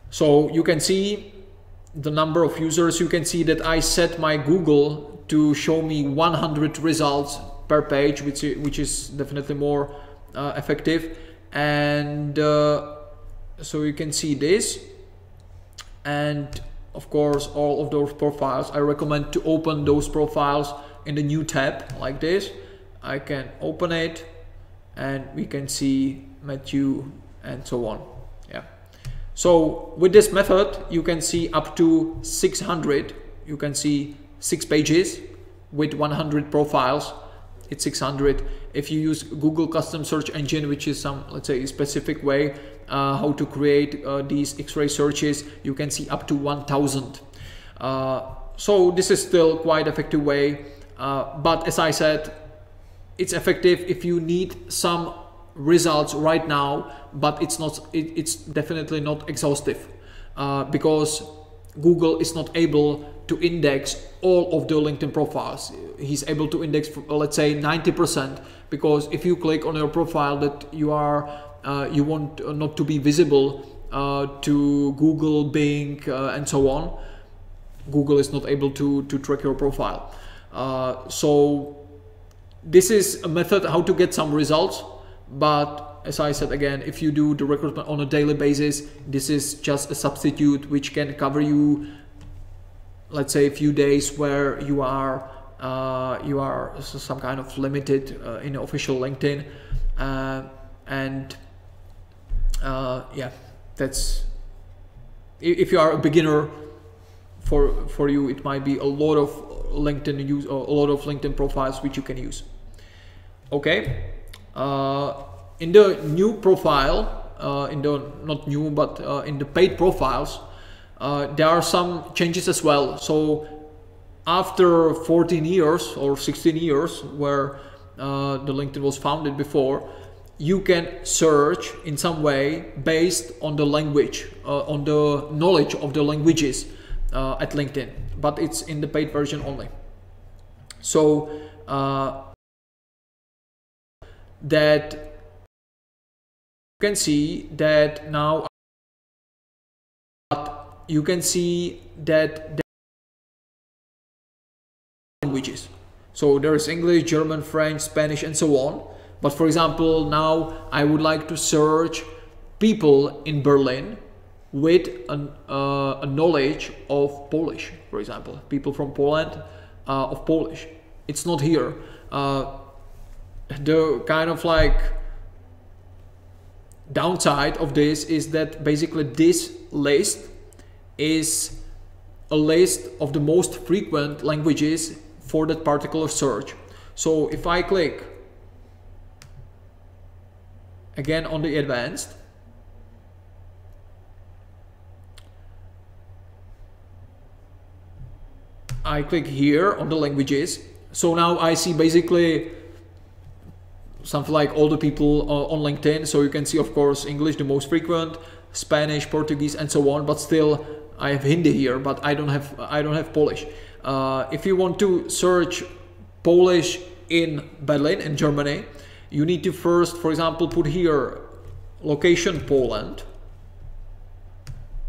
So you can see the number of users. You can see that I set my Google to show me 100 results per page, which is definitely more effective. And so you can see this, and of course, all of those profiles. I recommend to open those profiles in the new tab like this. I can open it and we can see Matthew and so on. Yeah. So with this method, you can see up to 600. You can see 6 pages with 100 profiles. It's 600. If you use Google custom search engine, which is some, let's say, specific way how to create these X-ray searches, you can see up to 1000. So this is still quite effective way, but as I said, it's effective if you need some results right now, but it's definitely not exhaustive, because Google is not able to index all of the LinkedIn profiles. He's able to index, let's say, 90%, because if you click on your profile that you want not to be visible to Google, Bing, and so on, Google is not able to track your profile. So this is a method how to get some results, but as I said again, if you do the recruitment on a daily basis, this is just a substitute which can cover you, let's say, a few days where you are some kind of limited in official LinkedIn, and yeah, that's, if you are a beginner, for you it might be a lot of LinkedIn use, or a lot of LinkedIn profiles which you can use. Okay, in the new profile, in the not new but in the paid profiles, there are some changes as well. So after 14 years or 16 years where the LinkedIn was founded before, you can search in some way based on the language, on the knowledge of the languages at LinkedIn, but it's in the paid version only. So that you can see that now, you can see that languages. So there is English, German, French, Spanish, and so on. But for example, now I would like to search people in Berlin with a knowledge of Polish, for example, people from Poland of Polish. It's not here. The kind of like downside of this is that basically this list is a list of the most frequent languages for that particular search. So if I click again on the advanced, I click here on the languages. So now I see basically something like all the people on LinkedIn. So you can see, of course, English the most frequent, Spanish, Portuguese, and so on. But still, I have Hindi here, but I don't have Polish. If you want to search Polish in Berlin, in Germany, you need to first, for example, put here location Poland.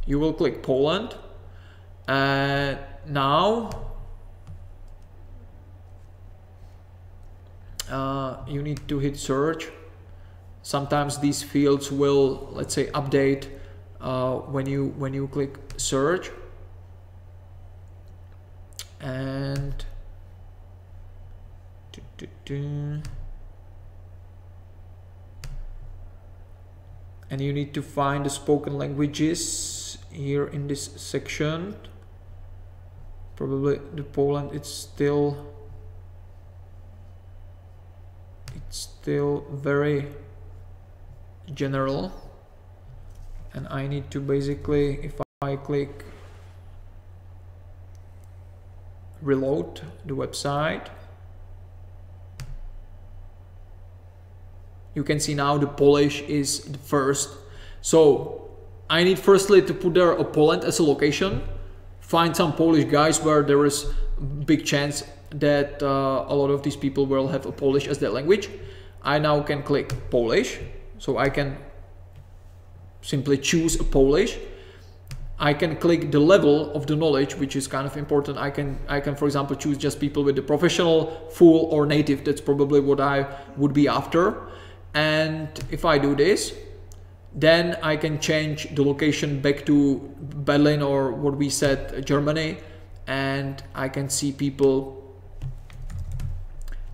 You will click Poland, and now you need to hit search. Sometimes these fields will, let's say, update when you click search, and you need to find the spoken languages here in this section. Probably the Poland, it's still very general, and I need to basically, if I click reload the website, you can see now the Polish is the first. So I need firstly to put there a Poland as a location, find some Polish guys where there is big chance that a lot of these people will have a Polish as their language. I now can click Polish, so I can simply choose a Polish. I can click the level of the knowledge, which is kind of important. I can for example choose just people with the professional, full, or native. That's probably what I would be after. And if I do this, Then I can change the location back to Berlin, or what we said, Germany, and I can see people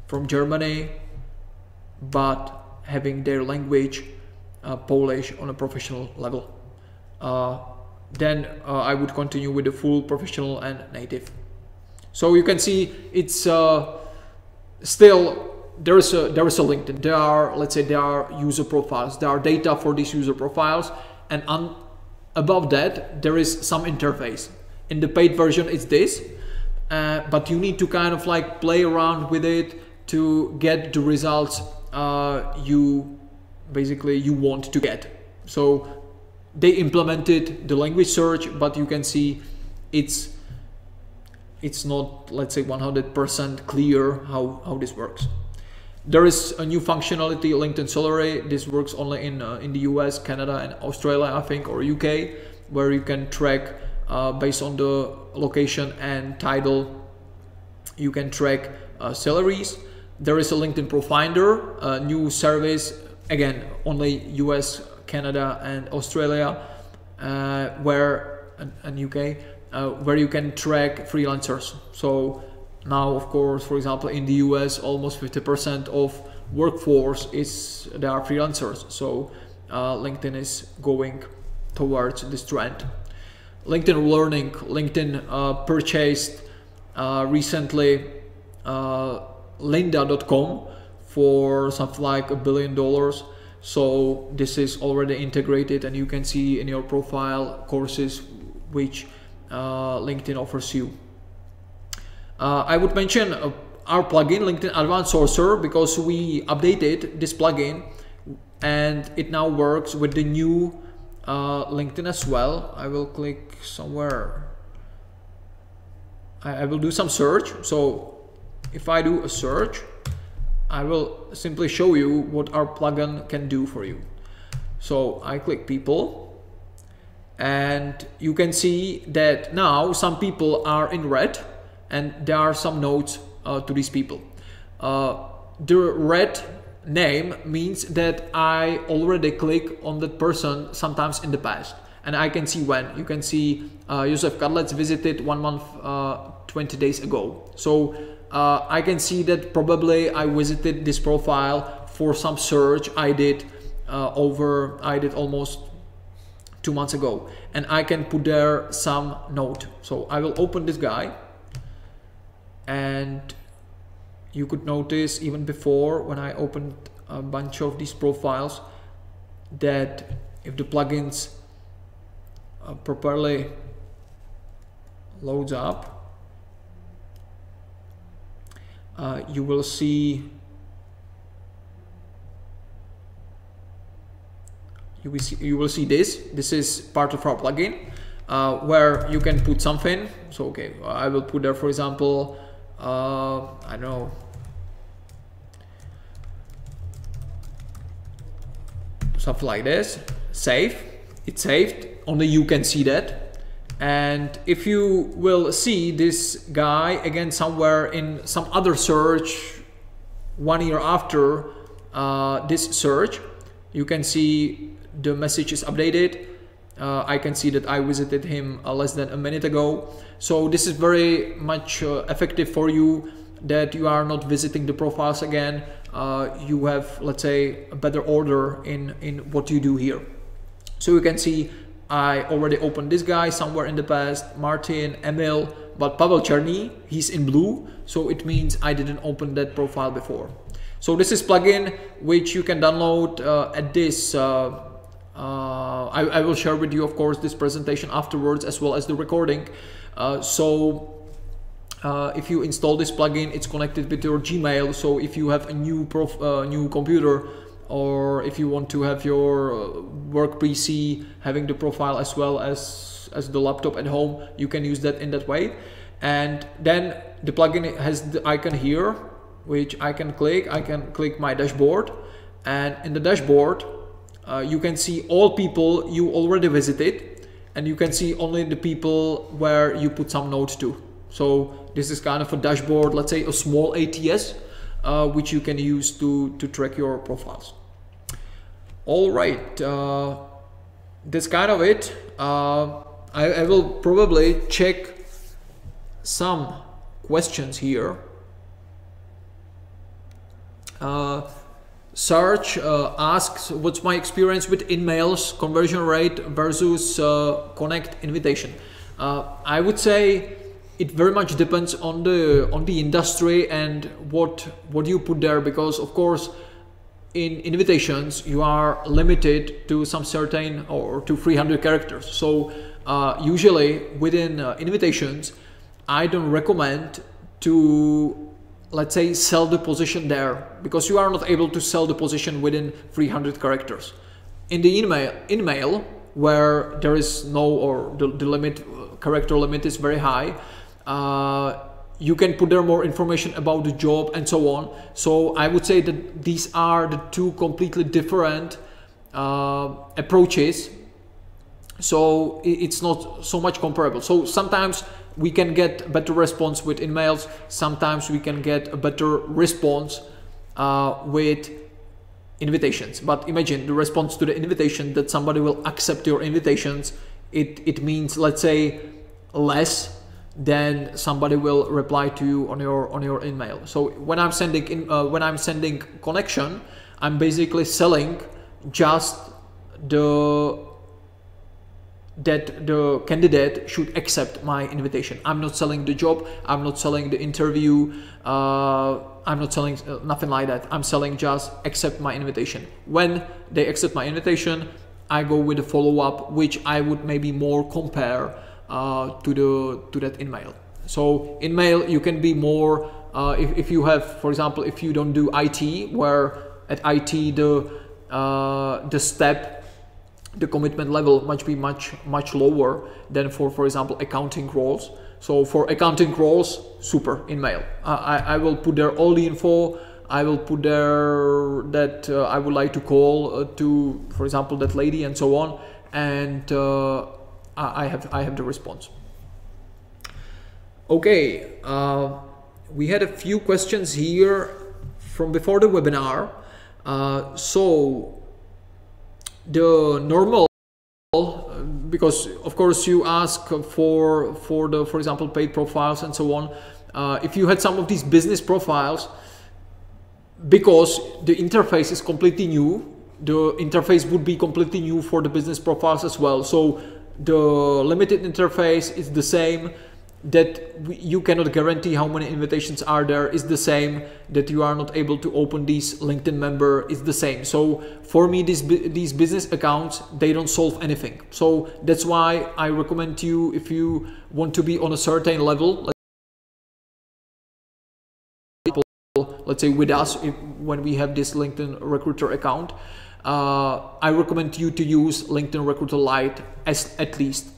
from Germany but having their language Polish on a professional level. Then I would continue with the full professional and native. So you can see it's still there is a LinkedIn. There are, let's say, there are user profiles. There are data for these user profiles, and above that there is some interface. In the paid version, it's this, but you need to kind of like play around with it to get the results you want to get. So they implemented the language search, but you can see it's not, let's say, 100% clear how this works. There is a new functionality, LinkedIn Salary. This works only in the US, Canada, and Australia, I think, or UK, where you can track based on the location and title. You can track salaries. There is a LinkedIn Profinder, a new service, again, only US, Canada, and Australia, and UK, where you can track freelancers. So now, of course, for example, in the US, almost 50% of workforce they are freelancers. So LinkedIn is going towards this trend. LinkedIn Learning, LinkedIn purchased recently lynda.com for something like $1 billion. So this is already integrated, and you can see in your profile courses which LinkedIn offers you. I would mention our plugin, LinkedIn Advanced Sourcer, because we updated this plugin and it now works with the new LinkedIn as well. I will click somewhere. I will do some search. So if I do a search, I will simply show you what our plugin can do for you. So I click people, and you can see that now some people are in red, and there are some notes to these people. The red name means that I already click on that person sometimes in the past, and I can see when. You can see Josef Kadlec visited 1 month 20 days ago. So I can see that probably I visited this profile for some search I did almost 2 months ago, and I can put there some note. So I will open this guy, and you could notice even before, when I opened a bunch of these profiles, that if the plugins properly loads up, you will see this is part of our plugin, where you can put something. So okay, I will put there, for example, I don't know, something like this. Save. It's saved. Only you can see that. And if you will see this guy again somewhere in some other search 1 year after this search, you can see the message is updated. I can see that I visited him less than a minute ago. So this is very much effective for you, that you are not visiting the profiles again. You have, let's say, a better order in what you do here. So you can see I already opened this guy somewhere in the past, Martin, Emil, but Pavel Cherny, he's in blue, so it means I didn't open that profile before. So this is plugin which you can download at this. I will share with you, of course, this presentation afterwards, as well as the recording. If you install this plugin, it's connected with your Gmail. So if you have a new computer, or if you want to have your work PC having the profile as well as the laptop at home, you can use that in that way. And then the plugin has the icon here, which I can click. I can click my dashboard, and in the dashboard you can see all people you already visited, and you can see only the people where you put some notes to. So this is kind of a dashboard, let's say a small ATS, which you can use to track your profiles. All right. that's kind of it. I will probably check some questions here. Sarge asks, what's my experience with in-mails conversion rate versus connect invitation? I would say it very much depends on the industry and what you put there, because of course in invitations you are limited to some certain or to 300 characters. So usually within invitations I don't recommend to, let's say, sell the position there, because you are not able to sell the position within 300 characters. In the in-mail where there is no, or the limit, character limit is very high, you can put there more information about the job and so on. So I would say that these are the two completely different approaches. So it's not so much comparable. So sometimes we can get better response with in-mails, sometimes we can get a better response with invitations. But imagine the response to the invitation, that somebody will accept your invitations, it means, let's say, less than somebody will reply to you on your email. So when I'm sending connection, I'm basically selling just that the candidate should accept my invitation. I'm not selling the job, I'm not selling the interview, I'm not selling nothing like that. I'm selling just accept my invitation. When they accept my invitation, I go with a follow-up, which I would maybe more compare to that in-mail. So in-mail you can be more, if you have, for example, if you don't do IT, where at IT the step, the commitment level must be much lower than for example accounting roles. So for accounting roles, super in-mail. I will put there all the info. I will put there that I would like to call to, for example, that lady and so on, and I have the response. Okay, we had a few questions here from before the webinar. So the normal, because of course you ask for example paid profiles and so on. If you had some of these business profiles, because the interface is completely new, the interface would be completely new for the business profiles as well. So the limited interface is the same, that you cannot guarantee how many invitations are there is the same, that you are not able to open these LinkedIn member is the same. So for me, these business accounts, they don't solve anything. So that's why I recommend you, if you want to be on a certain level, let's say with us, when we have this LinkedIn Recruiter account, I recommend you to use LinkedIn Recruiter Lite at least.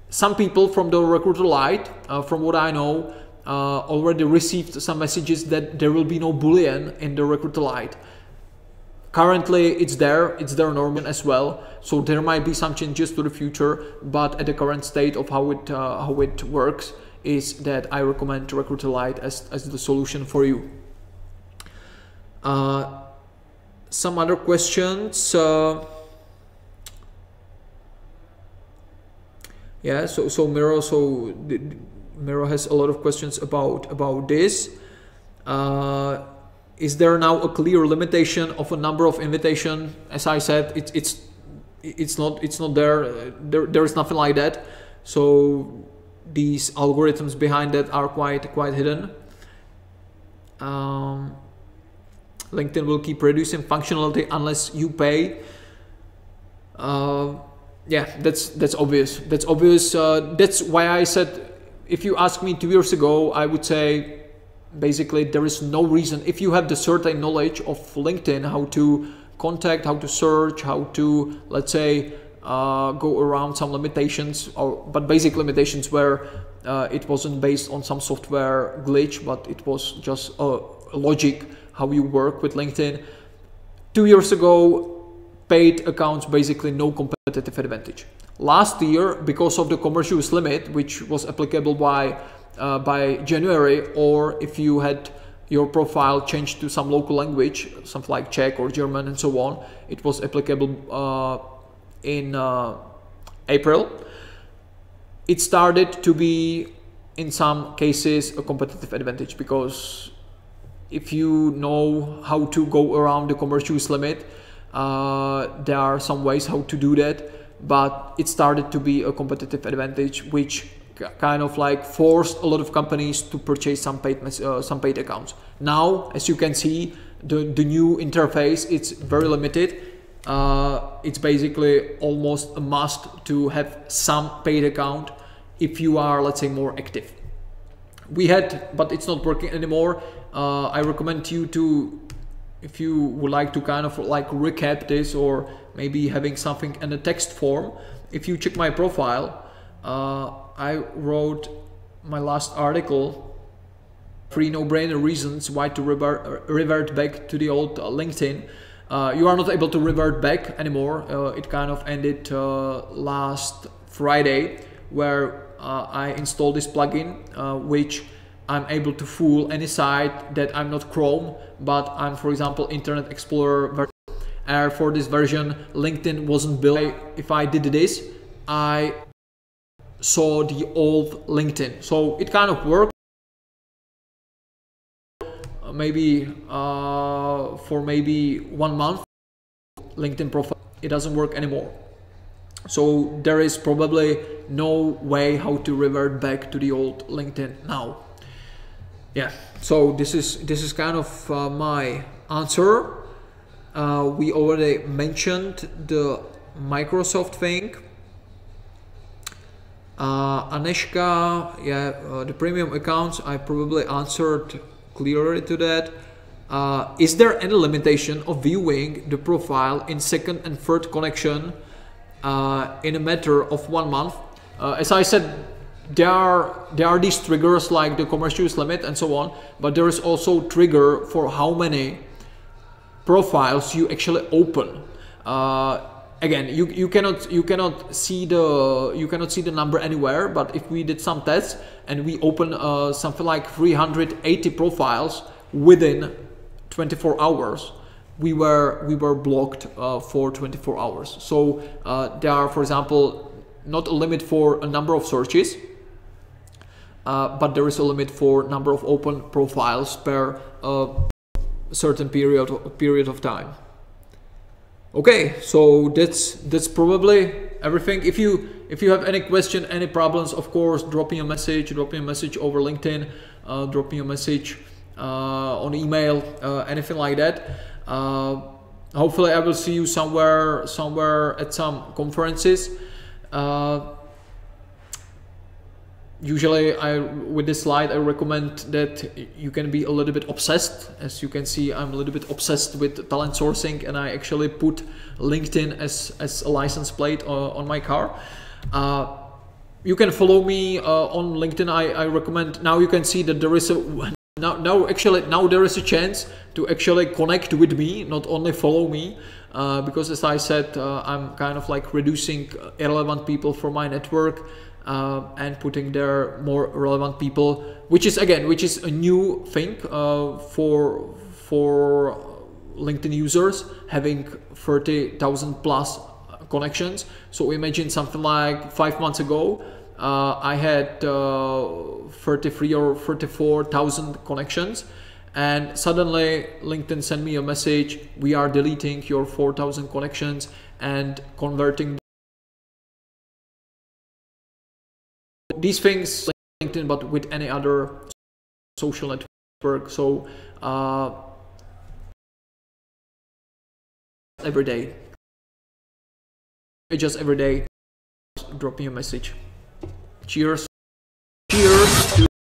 Some people from the Recruiter Lite, from what I know, already received some messages that there will be no Boolean in the Recruiter Lite. Currently it's there normal as well, so there might be some changes to the future, but at the current state of how it works is that I recommend Recruiter Lite as the solution for you. Some other questions. Yeah, so Miro has a lot of questions about this. Is there now a clear limitation of a number of invitation? As I said, it's not there. There is nothing like that. So these algorithms behind that are quite hidden. LinkedIn will keep reducing functionality unless you pay. Yeah, that's obvious. That's obvious. That's why I said, if you asked me 2 years ago, I would say basically there is no reason. If you have the certain knowledge of LinkedIn, how to contact, how to search, how to, let's say, go around some limitations, but basic limitations where it wasn't based on some software glitch, but it was just a logic how you work with LinkedIn. 2 years ago, paid accounts basically no competitive advantage. Last year, because of the commercial use limit, which was applicable by January, or if you had your profile changed to some local language, something like Czech or German and so on, it was applicable in April, it started to be in some cases a competitive advantage, because if you know how to go around the commercial use limit, there are some ways how to do that, but it started to be a competitive advantage, which kind of like forced a lot of companies to purchase some paid accounts. Now, as you can see, the new interface, it's very limited. It's basically almost a must to have some paid account if you are, let's say, more active. We had, but it's not working anymore. I recommend you to, if you would like to kind of like recap this, or maybe having something in a text form, if you check my profile, I wrote my last article, 3 no-brainer reasons why to revert back to the old LinkedIn. You are not able to revert back anymore. It kind of ended last Friday, where I installed this plugin, which I'm able to fool any site that I'm not Chrome, but I'm, for example, Internet Explorer. For this version, LinkedIn wasn't built. If I did this, I saw the old LinkedIn. So it kind of worked. Maybe for maybe 1 month, LinkedIn profile, it doesn't work anymore. So there is probably no way how to revert back to the old LinkedIn now. Yeah, so this is kind of my answer. We already mentioned the Microsoft thing. Aneshka, yeah, the premium accounts, I probably answered clearly to that. Is there any limitation of viewing the profile in second and third connection in a matter of 1 month? As I said, there are these triggers like the commercial use limit and so on, but there is also trigger for how many profiles you actually open. Again, you cannot see the number anywhere, but if we did some tests and we open something like 380 profiles within 24 hours, we were blocked for 24 hours. So there are, for example, not a limit for a number of searches, but there is a limit for number of open profiles per certain period of time. Okay, so that's probably everything. If you have any question, any problems, of course, drop me a message over LinkedIn, drop me a message on email, anything like that. Hopefully I will see you somewhere at some conferences. Usually with this slide I recommend that you can be a little bit obsessed. As you can see, I'm a little bit obsessed with talent sourcing, and I actually put LinkedIn as a license plate on my car. You can follow me on LinkedIn. I recommend. Now you can see that there is a now there is a chance to actually connect with me, not only follow me, because as I said, I'm kind of like reducing irrelevant people from my network and putting there more relevant people, which is a new thing for LinkedIn users, having 30,000 plus connections. So imagine something like 5 months ago, I had 33 or 34,000 connections, and suddenly LinkedIn sent me a message: we are deleting your 4,000 connections and converting these things LinkedIn, but with any other social network. So every day, just every day, drop me a message. Cheers.